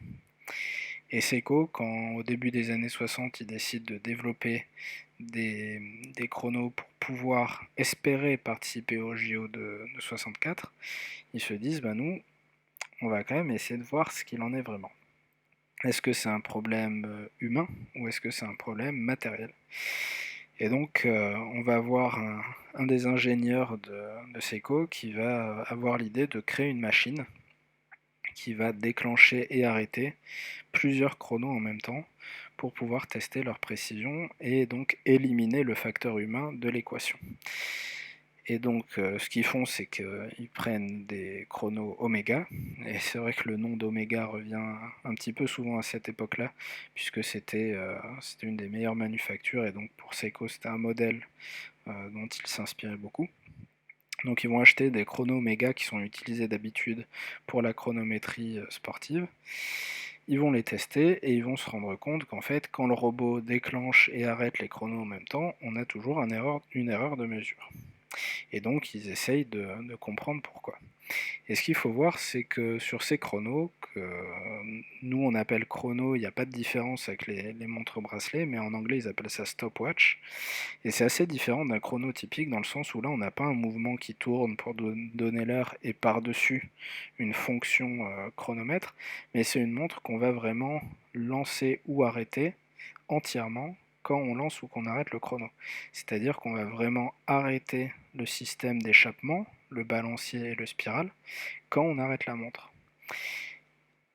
Et Seiko, quand au début des années 60, ils décident de développer des chronos pour pouvoir espérer participer au JO de 64, ils se disent, nous, on va quand même essayer de voir ce qu'il en est vraiment. Est-ce que c'est un problème humain ou est-ce que c'est un problème matériel? Et donc, on va avoir un des ingénieurs de Seiko qui va avoir l'idée de créer une machine qui va déclencher et arrêter plusieurs chronos en même temps pour pouvoir tester leur précision et donc éliminer le facteur humain de l'équation. Et donc ce qu'ils font, c'est qu'ils prennent des chronos Oméga, et c'est vrai que le nom d'Oméga revient un petit peu souvent à cette époque-là, puisque c'était une des meilleures manufactures, et donc pour Seiko c'était un modèle dont ils s'inspiraient beaucoup. Donc ils vont acheter des chronos Oméga qui sont utilisés d'habitude pour la chronométrie sportive. Ils vont les tester et ils vont se rendre compte qu'en fait, quand le robot déclenche et arrête les chronos en même temps, on a toujours une erreur de mesure. Et donc ils essayent de comprendre pourquoi. Et ce qu'il faut voir, c'est que sur ces chronos, que nous on appelle chrono, il n'y a pas de différence avec les montres bracelets, mais en anglais ils appellent ça stopwatch. Et c'est assez différent d'un chrono typique dans le sens où là on n'a pas un mouvement qui tourne pour donner l'heure et par-dessus une fonction chronomètre, mais c'est une montre qu'on va vraiment lancer ou arrêter entièrement quand on lance ou qu'on arrête le chrono. C'est-à-dire qu'on va vraiment arrêter le système d'échappement, le balancier et le spiral, quand on arrête la montre.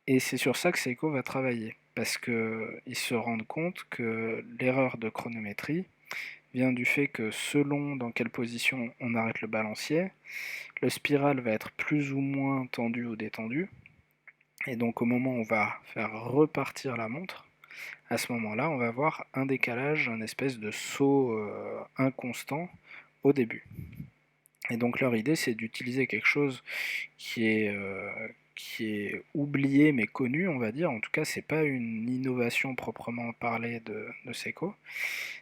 Et c'est sur ça que Seiko va travailler, parce qu'ils se rendent compte que l'erreur de chronométrie vient du fait que selon dans quelle position on arrête le balancier, le spiral va être plus ou moins tendu ou détendu, et donc au moment où on va faire repartir la montre, à ce moment-là, on va avoir un décalage, un espèce de saut inconstant au début. Et donc leur idée, c'est d'utiliser quelque chose qui est oublié mais connu, on va dire. En tout cas, c'est pas une innovation proprement parlée de Seiko.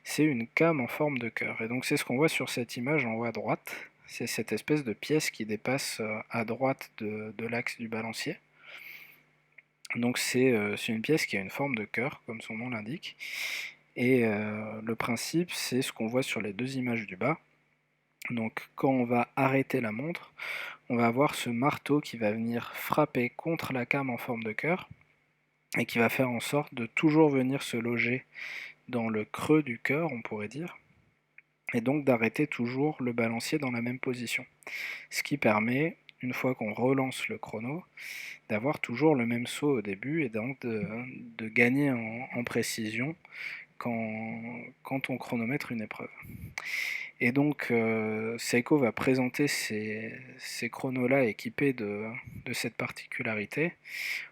C'est une came en forme de cœur. Et donc c'est ce qu'on voit sur cette image en haut à droite. c'est cette espèce de pièce qui dépasse à droite de l'axe du balancier. Donc c'est une pièce qui a une forme de cœur, comme son nom l'indique. Et le principe, c'est ce qu'on voit sur les deux images du bas. Donc quand on va arrêter la montre, on va avoir ce marteau qui va venir frapper contre la came en forme de cœur et qui va faire en sorte de toujours venir se loger dans le creux du cœur, on pourrait dire, et donc d'arrêter toujours le balancier dans la même position. Ce qui permet, une fois qu'on relance le chrono, d'avoir toujours le même saut au début et donc de gagner en précision quand on chronomètre une épreuve. Et donc Seiko va présenter ces chronos-là équipés de cette particularité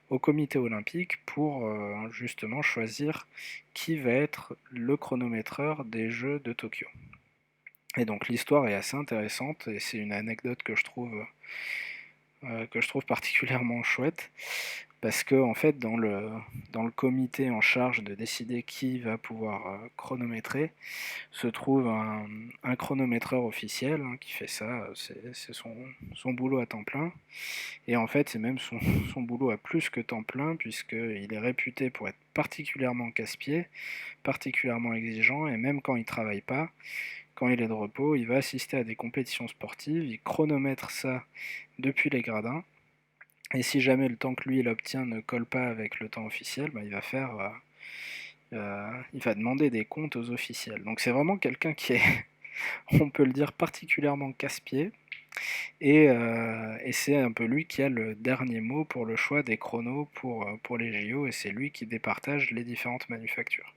au comité olympique pour justement choisir qui va être le chronométreur des Jeux de Tokyo. Et donc l'histoire est assez intéressante et c'est une anecdote que je trouve particulièrement chouette parce que en fait dans le comité en charge de décider qui va pouvoir chronométrer se trouve un chronométreur officiel qui fait ça, c'est son boulot à temps plein. Et en fait, c'est même son boulot à plus que temps plein, puisqu'il est réputé pour être particulièrement casse-pied, particulièrement exigeant, et même quand il travaille pas, quand il est de repos, il va assister à des compétitions sportives, il chronomètre ça depuis les gradins, et si jamais le temps que lui il obtient ne colle pas avec le temps officiel, il va demander des comptes aux officiels. Donc c'est vraiment quelqu'un qui est, on peut le dire, particulièrement casse-pied, et c'est un peu lui qui a le dernier mot pour le choix des chronos pour les JO, et c'est lui qui départage les différentes manufactures.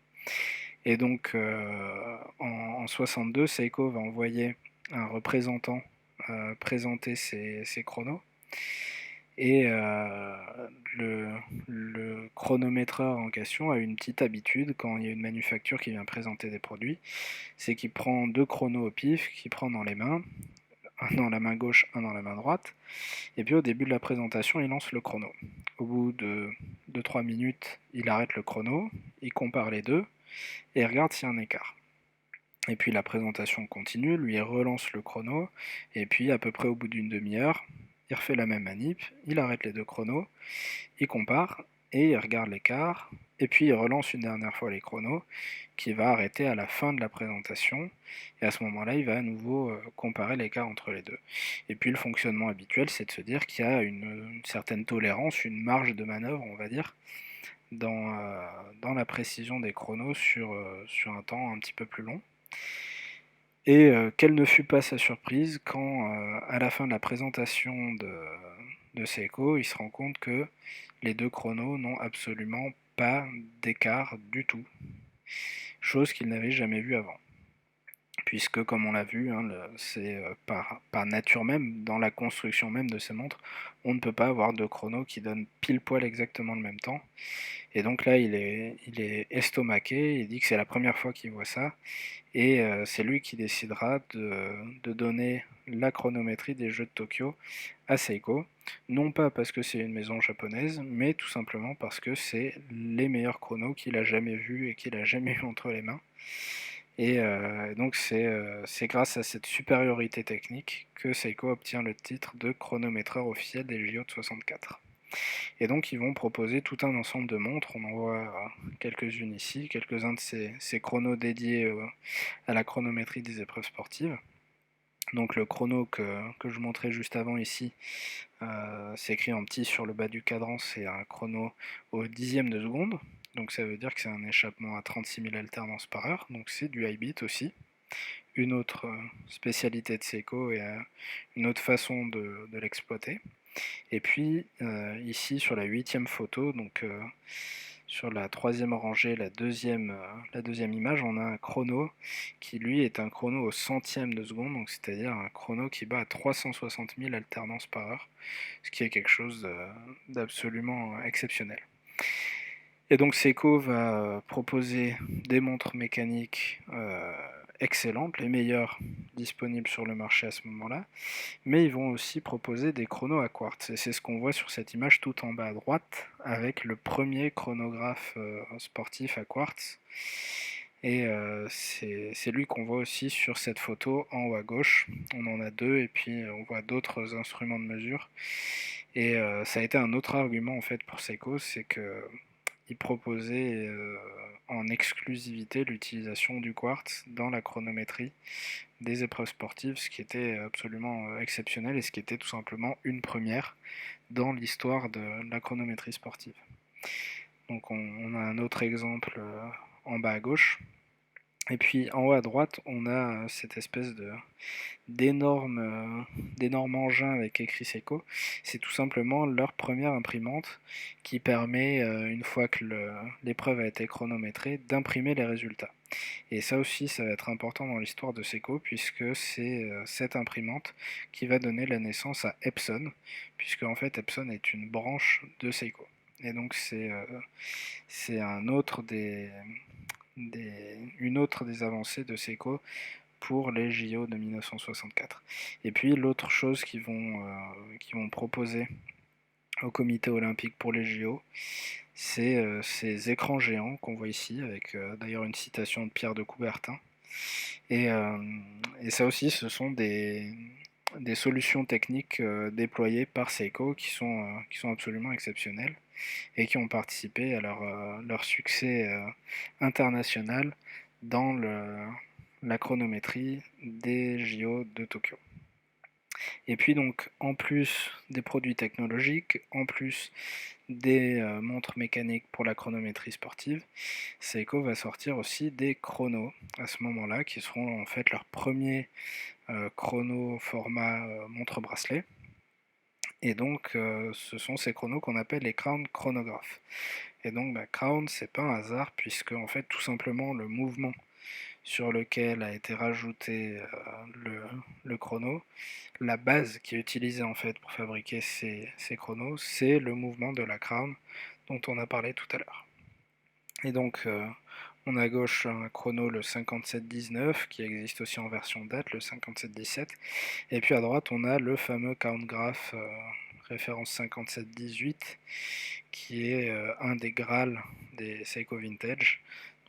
Et donc en 62, Seiko va envoyer un représentant présenter ses chronos, et le chronométreur en question a une petite habitude quand il y a une manufacture qui vient présenter des produits, c'est qu'il prend 2 chronos au pif, qu'il prend dans les mains, un dans la main gauche, un dans la main droite, et puis au début de la présentation, il lance le chrono. Au bout de 2-3 minutes, il arrête le chrono, il compare les deux, et il regarde s'il y a un écart. Et puis la présentation continue, lui il relance le chrono, et puis à peu près au bout d'une demi-heure, il refait la même manip, il arrête les deux chronos, il compare, et il regarde l'écart, et puis il relance une dernière fois les chronos, qui va arrêter à la fin de la présentation, et à ce moment-là, il va à nouveau comparer l'écart entre les deux. Et puis le fonctionnement habituel, c'est de se dire qu'il y a une certaine tolérance, une marge de manœuvre, on va dire, dans la précision des chronos sur un temps un petit peu plus long. Et quelle ne fut pas sa surprise quand, à la fin de la présentation de Seiko, il se rend compte que les deux chronos n'ont absolument pas d'écart du tout, chose qu'il n'avait jamais vue avant. Puisque, comme on l'a vu, c'est par nature même, dans la construction même de ces montres, on ne peut pas avoir deux chronos qui donnent pile poil exactement le même temps. Et donc là, il est estomaqué, il dit que c'est la première fois qu'il voit ça, et c'est lui qui décidera de donner la chronométrie des Jeux de Tokyo à Seiko, non pas parce que c'est une maison japonaise, mais tout simplement parce que c'est les meilleurs chronos qu'il a jamais vus et qu'il a jamais eu entre les mains. Et donc c'est grâce à cette supériorité technique que Seiko obtient le titre de chronométreur officiel des JO de 64. Et donc ils vont proposer tout un ensemble de montres, on en voit quelques-unes ici, quelques-uns de ces chronos dédiés à la chronométrie des épreuves sportives. Donc le chrono que je montrais juste avant ici, c'est écrit en petit sur le bas du cadran, c'est un chrono au dixième de seconde, donc ça veut dire que c'est un échappement à 36 000 alternances par heure, donc c'est du high beat aussi. Une autre spécialité de Seiko et une autre façon de l'exploiter. Et puis ici sur la 8e photo, donc sur la 3e rangée, la deuxième image, on a un chrono qui lui est un chrono au centième de seconde, donc c'est-à-dire un chrono qui bat à 360 000 alternances par heure, ce qui est quelque chose d'absolument exceptionnel. Et donc Seiko va proposer des montres mécaniques excellentes, les meilleures disponibles sur le marché à ce moment-là, mais ils vont aussi proposer des chronos à quartz, et c'est ce qu'on voit sur cette image tout en bas à droite, avec le premier chronographe sportif à quartz. Et c'est lui qu'on voit aussi sur cette photo en haut à gauche. On en a deux et puis on voit d'autres instruments de mesure. Et ça a été un autre argument en fait pour Seiko, c'est que il proposait en exclusivité l'utilisation du quartz dans la chronométrie des épreuves sportives, ce qui était absolument exceptionnel et ce qui était tout simplement une première dans l'histoire de la chronométrie sportive. Donc on a un autre exemple en bas à gauche. Et puis en haut à droite, on a cette espèce d'énorme d'énorme engin avec écrit Seiko. C'est tout simplement leur première imprimante qui permet, une fois que l'épreuve a été chronométrée, d'imprimer les résultats. Et ça aussi, ça va être important dans l'histoire de Seiko, puisque c'est cette imprimante qui va donner la naissance à Epson, puisque en fait Epson est une branche de Seiko. Et donc c'est une autre des avancées de Seiko pour les JO de 1964. Et puis l'autre chose qu'ils vont proposer au comité olympique pour les JO, c'est ces écrans géants qu'on voit ici, avec d'ailleurs une citation de Pierre de Coubertin. Et, euh, et ça aussi, ce sont des solutions techniques déployées par Seiko qui sont absolument exceptionnelles et qui ont participé à leur succès international dans la chronométrie des JO de Tokyo. Et puis donc, en plus des produits technologiques, en plus des montres mécaniques pour la chronométrie sportive, Seiko va sortir aussi des chronos à ce moment-là, qui seront en fait leurs premiers chronos format montre-bracelet. Et donc, ce sont ces chronos qu'on appelle les Crown chronographes. Et donc, Crown, c'est pas un hasard, puisque en fait, tout simplement, le mouvement sur lequel a été rajouté le chrono, la base qui est utilisée en fait pour fabriquer ces chronos, c'est le mouvement de la Crown dont on a parlé tout à l'heure. Et donc, on a à gauche un chrono, le 5719, qui existe aussi en version date, le 5717. Et puis à droite, on a le fameux Count Graph référence 5718, qui est un des Graals des Seiko Vintage.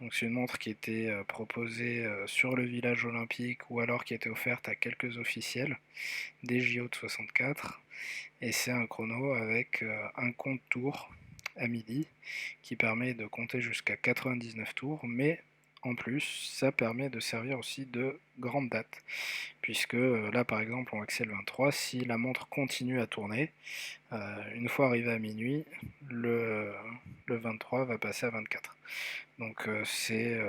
Donc c'est une montre qui était proposée sur le village olympique ou alors qui était offerte à quelques officiels des JO de 64. Et c'est un chrono avec un compte tours à midi qui permet de compter jusqu'à 99 tours, mais en plus, ça permet de servir aussi de grande date, puisque là par exemple on voit que c'est le 23, si la montre continue à tourner, une fois arrivé à minuit, le 23 va passer à 24. Donc c'est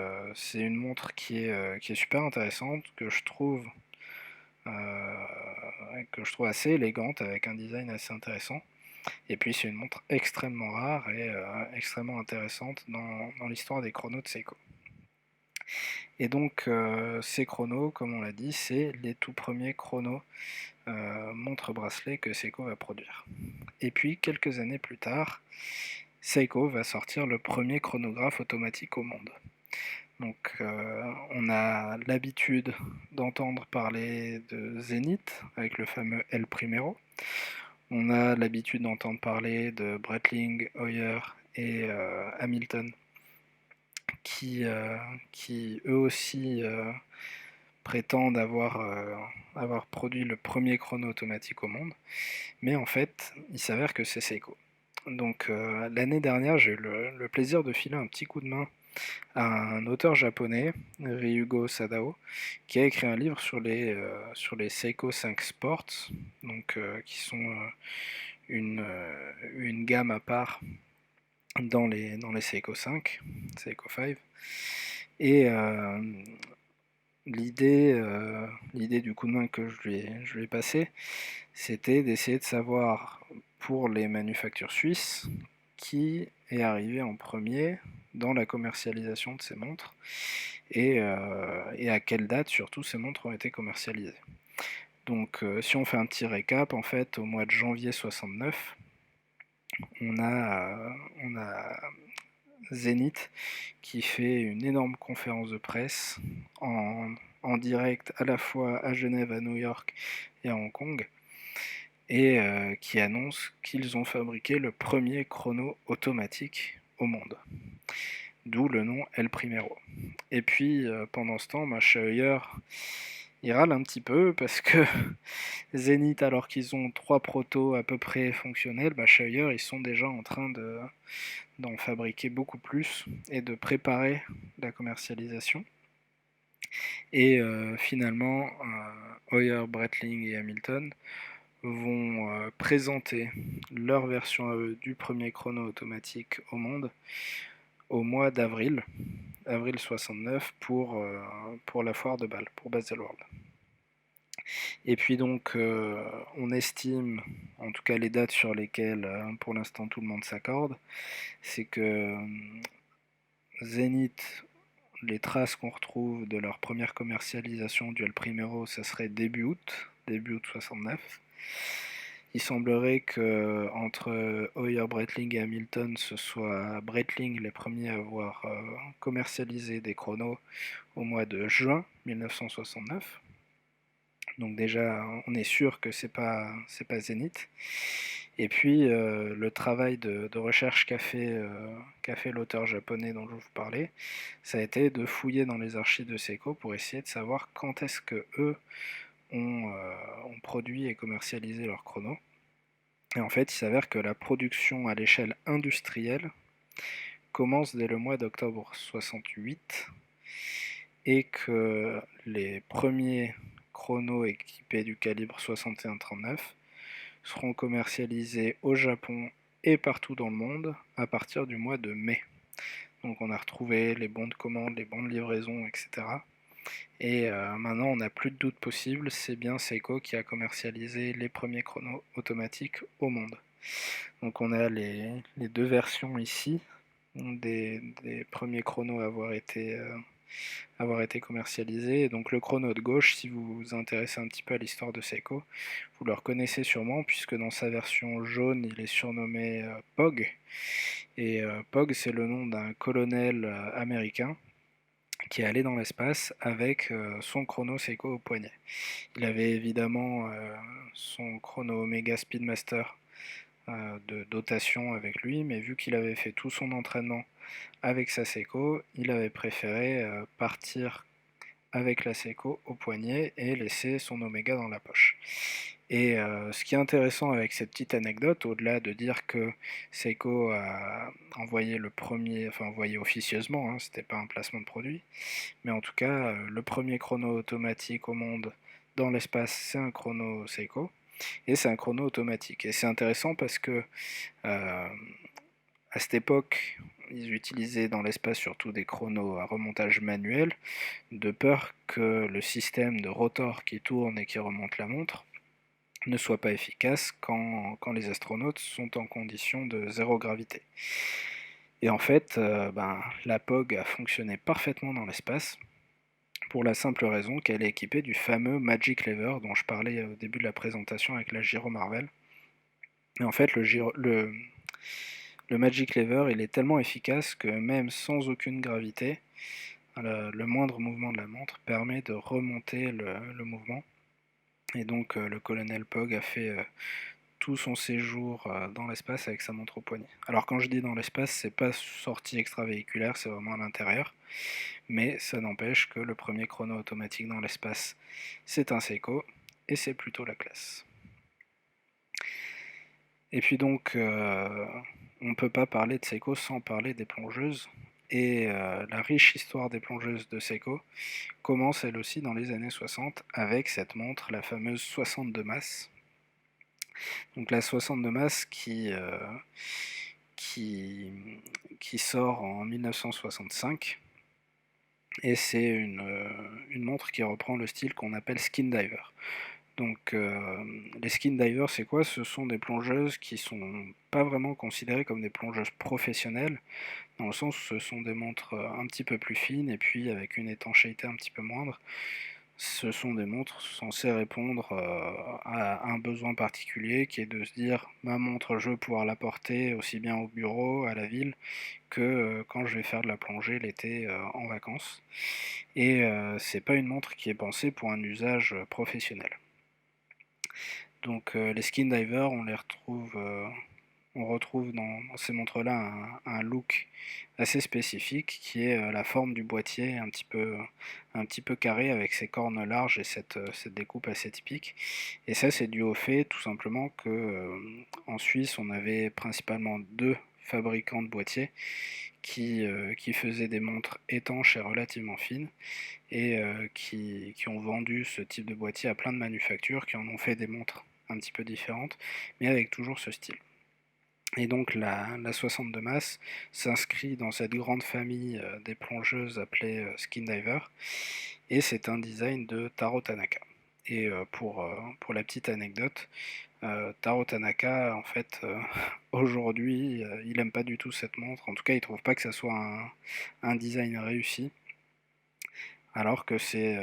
une montre qui est super intéressante, que je trouve assez élégante, avec un design assez intéressant. Et puis c'est une montre extrêmement rare et extrêmement intéressante dans l'histoire des chronos de Seiko. Et donc ces chronos, comme on l'a dit, c'est les tout premiers chronos montre-bracelet que Seiko va produire. Et puis quelques années plus tard, Seiko va sortir le premier chronographe automatique au monde. Donc on a l'habitude d'entendre parler de Zenith avec le fameux El Primero. On a l'habitude d'entendre parler de Breitling, Heuer et Hamilton qui eux aussi prétendent avoir produit le premier chrono automatique au monde. Mais en fait, il s'avère que c'est Seiko. Donc l'année dernière, j'ai eu le plaisir de filer un petit coup de main à un auteur japonais, Ryugo Sadao, qui a écrit un livre sur les Seiko 5 Sports, donc, qui sont une gamme à part dans les Seiko 5, Seiko 5. Et l'idée du coup de main que je lui ai passé, c'était d'essayer de savoir pour les manufactures suisses qui est arrivé en premier dans la commercialisation de ces montres et à quelle date surtout ces montres ont été commercialisées. Donc si on fait un petit récap, en fait au mois de janvier 69, on a Zenith qui fait une énorme conférence de presse en direct à la fois à Genève, à New York et à Hong Kong, et qui annonce qu'ils ont fabriqué le premier chrono automatique au monde. d'où le nom El Primero. Et puis pendant ce temps, Heuer, il râle un petit peu parce que Zenith, alors qu'ils ont 3 protos à peu près fonctionnels, Heuer, ils sont déjà en train d'en fabriquer beaucoup plus et de préparer la commercialisation. Et finalement, Heuer, Breitling et Hamilton vont présenter leur version à eux du premier chrono automatique au monde au mois d'avril, avril 69, pour la foire de Bâle, pour Baselworld. Et puis donc, on estime, en tout cas les dates sur lesquelles pour l'instant tout le monde s'accorde, c'est que Zenith, les traces qu'on retrouve de leur première commercialisation du El Primero, ça serait début août 69. Il semblerait que entre Heuer, Breitling et Hamilton, ce soit Breitling les premiers à avoir commercialisé des chronos au mois de juin 1969. Donc déjà, on est sûr que c'est pas Zenith. Et puis le travail de recherche qu'a fait l'auteur japonais dont je vous parlais, ça a été de fouiller dans les archives de Seiko pour essayer de savoir quand est-ce que eux ont produit et commercialisé leurs chronos. Et en fait, il s'avère que la production à l'échelle industrielle commence dès le mois d'octobre 68 et que les premiers chronos équipés du calibre 61-39 seront commercialisés au Japon et partout dans le monde à partir du mois de mai. Donc on a retrouvé les bons de commande, les bons de livraison, etc. Et maintenant on n'a plus de doute possible, c'est bien Seiko qui a commercialisé les premiers chronos automatiques au monde. Donc on a les deux versions ici des premiers chronos à avoir été commercialisés. Et donc le chrono de gauche, si vous vous intéressez un petit peu à l'histoire de Seiko, vous le reconnaissez sûrement puisque dans sa version jaune, il est surnommé Pog. Et Pog, c'est le nom d'un colonel américain qui est allé dans l'espace avec son chrono Seiko au poignet. Il avait évidemment son chrono Omega Speedmaster de dotation avec lui, mais vu qu'il avait fait tout son entraînement avec sa Seiko, il avait préféré partir avec la Seiko au poignet et laisser son Omega dans la poche. Et ce qui est intéressant avec cette petite anecdote, au-delà de dire que Seiko a envoyé le premier, enfin envoyé officieusement, hein, c'était pas un placement de produit, mais en tout cas, le premier chrono automatique au monde dans l'espace, c'est un chrono Seiko, et c'est un chrono automatique. Et c'est intéressant parce que à cette époque, ils utilisaient dans l'espace surtout des chronos à remontage manuel, de peur que le système de rotor qui tourne et qui remonte la montre ne soit pas efficace quand les astronautes sont en condition de zéro gravité. Et en fait, la POG a fonctionné parfaitement dans l'espace, pour la simple raison qu'elle est équipée du fameux Magic Lever dont je parlais au début de la présentation avec la Gyro Marvel. Et en fait, le Magic Lever, il est tellement efficace que même sans aucune gravité, le moindre mouvement de la montre permet de remonter le mouvement. Et donc le colonel Pog a fait tout son séjour dans l'espace avec sa montre au poignet. Alors quand je dis dans l'espace, c'est pas sortie extravéhiculaire, c'est vraiment à l'intérieur. Mais ça n'empêche que le premier chrono automatique dans l'espace, c'est un Seiko, et c'est plutôt la classe. Et puis donc, on ne peut pas parler de Seiko sans parler des plongeuses. Et la riche histoire des plongeuses de Seiko commence elle aussi dans les années 60 avec cette montre, la fameuse 62 Mas. Donc la 62 Mas qui sort en 1965. Et c'est une montre qui reprend le style qu'on appelle skin diver. Donc les skin divers, c'est quoi? Ce sont des plongeuses qui sont pas vraiment considérées comme des plongeuses professionnelles, dans le sens où ce sont des montres un petit peu plus fines et puis avec une étanchéité un petit peu moindre. Ce sont des montres censées répondre à un besoin particulier qui est de se dire ma montre, je veux pouvoir la porter aussi bien au bureau, à la ville, que quand je vais faire de la plongée l'été en vacances. Et c'est pas une montre qui est pensée pour un usage professionnel. Donc les skin divers, on les retrouve on retrouve dans ces montres-là un look assez spécifique qui est la forme du boîtier un petit peu carré avec ses cornes larges et cette découpe assez typique. Et ça, c'est dû au fait tout simplement que en Suisse, on avait principalement deux fabricants de boîtiers qui faisaient des montres étanches et relativement fines et qui ont vendu ce type de boîtier à plein de manufactures qui en ont fait des montres un petit peu différentes, mais avec toujours ce style. Et donc la 62 masse s'inscrit dans cette grande famille des plongeuses appelée Skin Diver, et c'est un design de Taro Tanaka. Et pour la petite anecdote, Taro Tanaka, en fait, aujourd'hui, il aime pas du tout cette montre. En tout cas, il trouve pas que ça soit un design réussi. Alors que c'est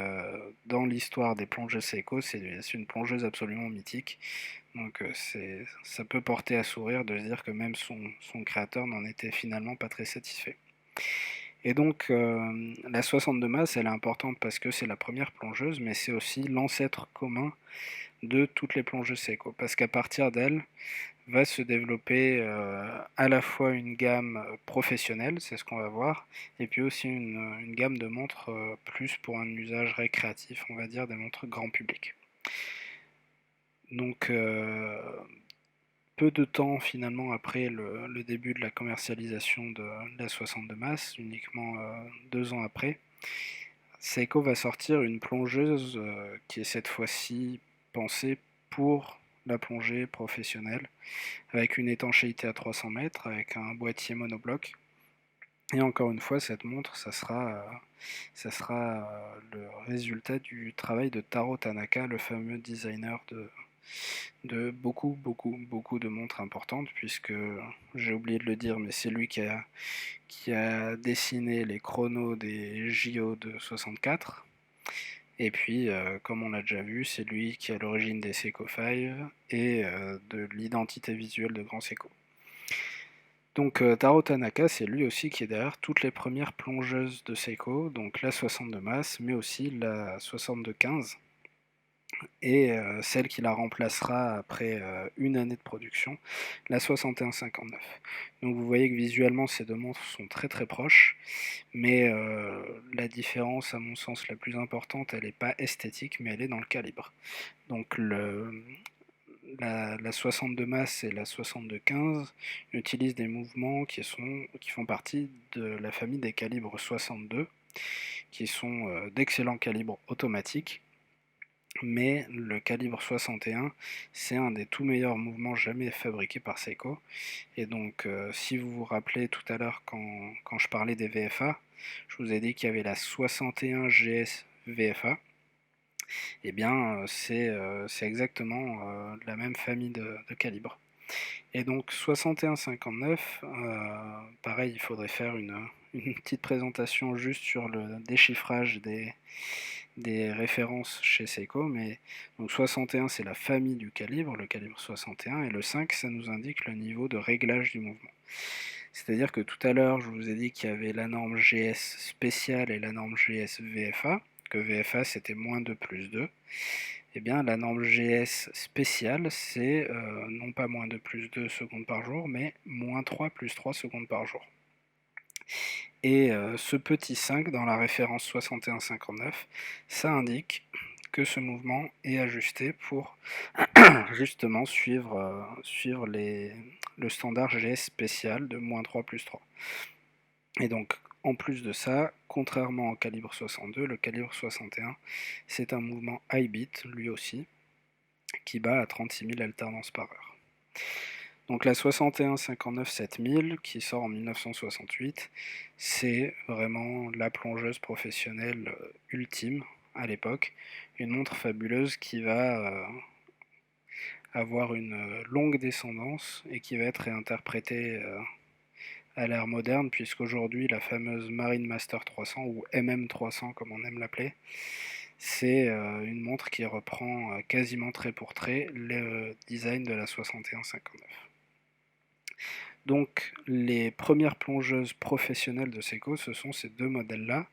dans l'histoire des plongeuses Seiko, c'est une plongeuse absolument mythique. Donc ça peut porter à sourire de se dire que même son créateur n'en était finalement pas très satisfait. Et donc la 62 masse, elle est importante parce que c'est la première plongeuse, mais c'est aussi l'ancêtre commun de toutes les plongeuses Seiko. Parce qu'à partir d'elle, va se développer à la fois une gamme professionnelle, c'est ce qu'on va voir, et puis aussi une gamme de montres plus pour un usage récréatif, on va dire des montres grand public. Donc peu de temps finalement après le début de la commercialisation de la 62 masse, uniquement 2 ans après, Seiko va sortir une plongeuse qui est cette fois-ci pensée pour la plongée professionnelle, avec une étanchéité à 300 mètres, avec un boîtier monobloc. Et encore une fois, cette montre, ça sera le résultat du travail de Taro Tanaka, le fameux designer de beaucoup de montres importantes, puisque j'ai oublié de le dire, mais c'est lui qui a dessiné les chronos des JO de 64. Et puis, comme on l'a déjà vu, c'est lui qui est à l'origine des Seiko 5 et de l'identité visuelle de Grand Seiko. Donc Taro Tanaka, c'est lui aussi qui est derrière toutes les premières plongeuses de Seiko, donc la 62 masse, mais aussi la 62-15, et celle qui la remplacera après une année de production, la 61-59. Donc vous voyez que visuellement ces deux montres sont très très proches, mais la différence, à mon sens, la plus importante, elle n'est pas esthétique, mais elle est dans le calibre. Donc la 62 masse et la 62-15 utilisent des mouvements qui font partie de la famille des calibres 62, qui sont d'excellents calibres automatiques, mais le calibre 61, c'est un des tout meilleurs mouvements jamais fabriqués par Seiko. Et donc, si vous vous rappelez tout à l'heure quand je parlais des VFA, je vous ai dit qu'il y avait la 61 GS VFA. Eh bien, c'est exactement la même famille de calibres. Et donc 61-59, pareil, il faudrait faire une petite présentation juste sur le déchiffrage des références chez Seiko, mais donc 61 c'est la famille du calibre, le calibre 61, et le 5 ça nous indique le niveau de réglage du mouvement. C'est-à-dire que tout à l'heure je vous ai dit qu'il y avait la norme GS spéciale et la norme GS VFA, que VFA c'était moins 2 plus 2. Eh bien, la norme GS spéciale, c'est non pas moins 2 plus 2 secondes par jour, mais moins 3 plus 3 secondes par jour. Et ce petit 5 dans la référence 61-59, ça indique que ce mouvement est ajusté pour justement suivre le standard GS spécial de moins 3 plus 3. Et donc, en plus de ça, contrairement au calibre 62, le calibre 61, c'est un mouvement high beat, lui aussi, qui bat à 36 000 alternances par heure. Donc la 61-59-7000, qui sort en 1968, c'est vraiment la plongeuse professionnelle ultime à l'époque. Une montre fabuleuse qui va avoir une longue descendance et qui va être réinterprétée à l'ère moderne, puisqu'aujourd'hui la fameuse Marine Master 300 ou MM300 comme on aime l'appeler, c'est une montre qui reprend quasiment trait pour trait le design de la 61-59. Donc les premières plongeuses professionnelles de Seiko, ce sont ces deux modèles-là,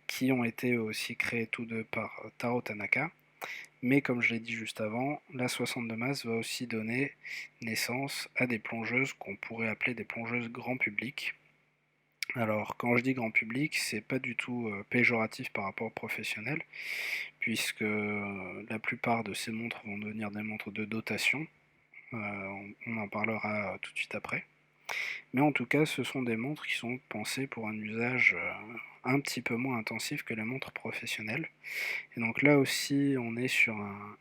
qui ont été aussi créés tous deux par Taro Tanaka. Mais comme je l'ai dit juste avant, la 62 masse va aussi donner naissance à des plongeuses qu'on pourrait appeler des plongeuses grand public. Alors, quand je dis grand public, c'est pas du tout péjoratif par rapport aux professionnels, puisque la plupart de ces montres vont devenir des montres de dotation. On en parlera tout de suite après. Mais en tout cas, ce sont des montres qui sont pensées pour un usage un petit peu moins intensif que les montres professionnelles. Et donc là aussi, on est sur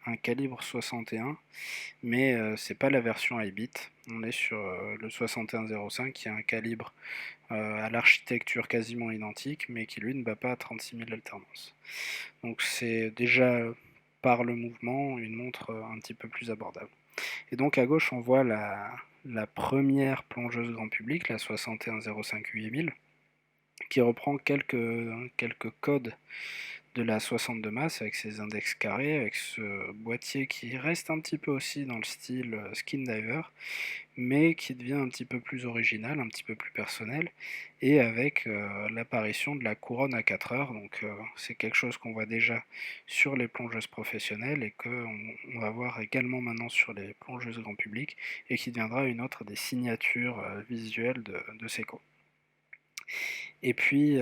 un calibre 61, mais c'est pas la version iBit. On est sur le 6105 qui a un calibre à l'architecture quasiment identique, mais qui lui ne bat pas à 36 000 alternances. Donc c'est déjà par le mouvement une montre un petit peu plus abordable. Et donc à gauche on voit la première plongeuse grand public, la 6105-8000, qui reprend quelques codes de la 62 masse avec ses index carrés, avec ce boîtier qui reste un petit peu aussi dans le style Skin Diver, mais qui devient un petit peu plus original, un petit peu plus personnel, et avec l'apparition de la couronne à 4 heures. Donc c'est quelque chose qu'on voit déjà sur les plongeuses professionnelles et qu'on va voir également maintenant sur les plongeuses grand public, et qui deviendra une autre des signatures visuelles de Seiko. Et puis,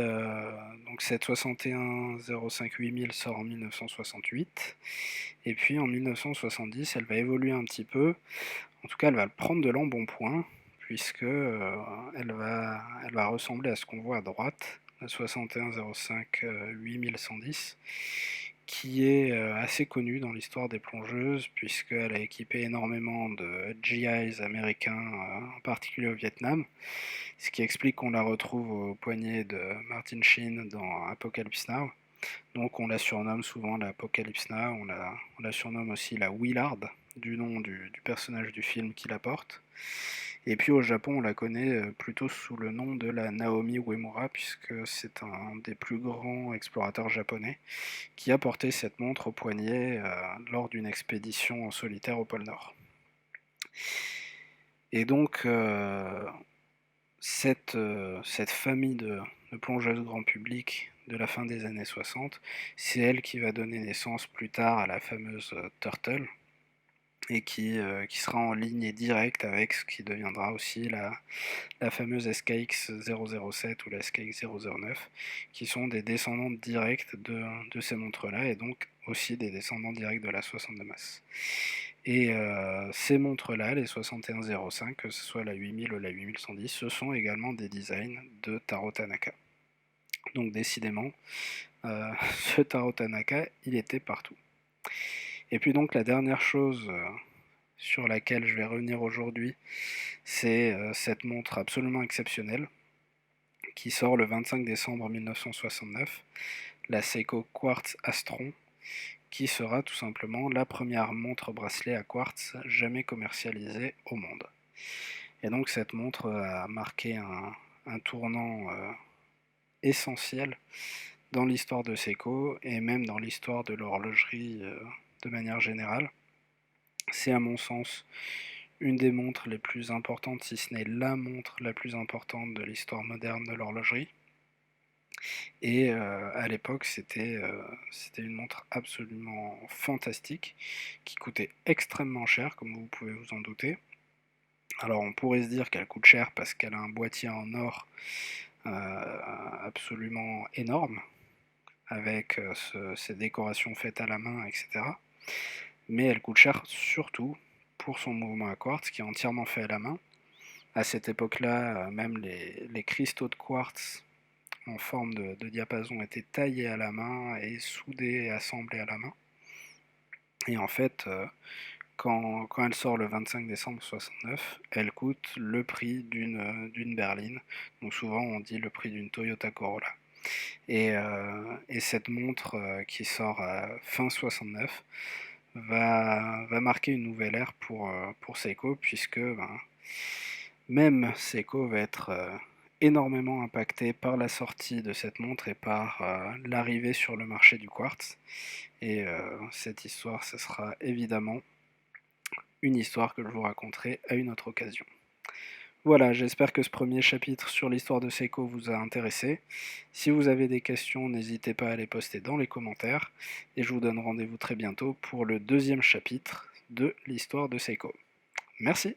donc cette 6105-8000 sort en 1968, et puis en 1970, elle va évoluer un petit peu. En tout cas, elle va prendre de l'embonpoint, puisque elle va ressembler à ce qu'on voit à droite, la 6105-8110, qui est assez connue dans l'histoire des plongeuses, puisqu'elle a équipé énormément de GIs américains, en particulier au Vietnam, ce qui explique qu'on la retrouve au poignet de Martin Sheen dans Apocalypse Now. Donc on la surnomme souvent la Apocalypse Now, on la surnomme aussi la Willard, du nom du personnage du film qui la porte. Et puis au Japon, on la connaît plutôt sous le nom de la Naomi Uemura, puisque c'est un des plus grands explorateurs japonais qui a porté cette montre au poignet lors d'une expédition en solitaire au pôle Nord. Et donc cette famille de plongeuses grand public de la fin des années 60, c'est elle qui va donner naissance plus tard à la fameuse Turtle, et qui sera en ligne directe avec ce qui deviendra aussi la fameuse SKX 007 ou la SKX 009, qui sont des descendants directs de ces montres-là, et donc aussi des descendants directs de la 62 masse. Et ces montres-là, les 6105, que ce soit la 8000 ou la 8110, ce sont également des designs de Taro Tanaka. Donc décidément, ce Taro Tanaka, il était partout. Et puis donc la dernière chose sur laquelle je vais revenir aujourd'hui, c'est cette montre absolument exceptionnelle qui sort le 25 décembre 1969, la Seiko Quartz Astron, qui sera tout simplement la première montre bracelet à quartz jamais commercialisée au monde. Et donc cette montre a marqué un tournant essentiel dans l'histoire de Seiko et même dans l'histoire de l'horlogerie de manière générale. C'est à mon sens une des montres les plus importantes, si ce n'est la montre la plus importante de l'histoire moderne de l'horlogerie. Et à l'époque, c'était une montre absolument fantastique, qui coûtait extrêmement cher, comme vous pouvez vous en douter. Alors on pourrait se dire qu'elle coûte cher parce qu'elle a un boîtier en or absolument énorme, avec ces décorations faites à la main, etc. Mais elle coûte cher surtout pour son mouvement à quartz, qui est entièrement fait à la main. À cette époque-là, même les cristaux de quartz en forme de diapason étaient taillés à la main et soudés et assemblés à la main. Et en fait, quand elle sort le 25 décembre 69, elle coûte le prix d'une berline. Donc souvent on dit le prix d'une Toyota Corolla. Et cette montre qui sort à fin 69 va marquer une nouvelle ère pour Seiko, puisque même Seiko va être énormément impacté par la sortie de cette montre et par l'arrivée sur le marché du quartz. Et cette histoire, ce sera évidemment une histoire que je vous raconterai à une autre occasion. Voilà, j'espère que ce premier chapitre sur l'histoire de Seiko vous a intéressé. Si vous avez des questions, n'hésitez pas à les poster dans les commentaires. Et je vous donne rendez-vous très bientôt pour le deuxième chapitre de l'histoire de Seiko. Merci.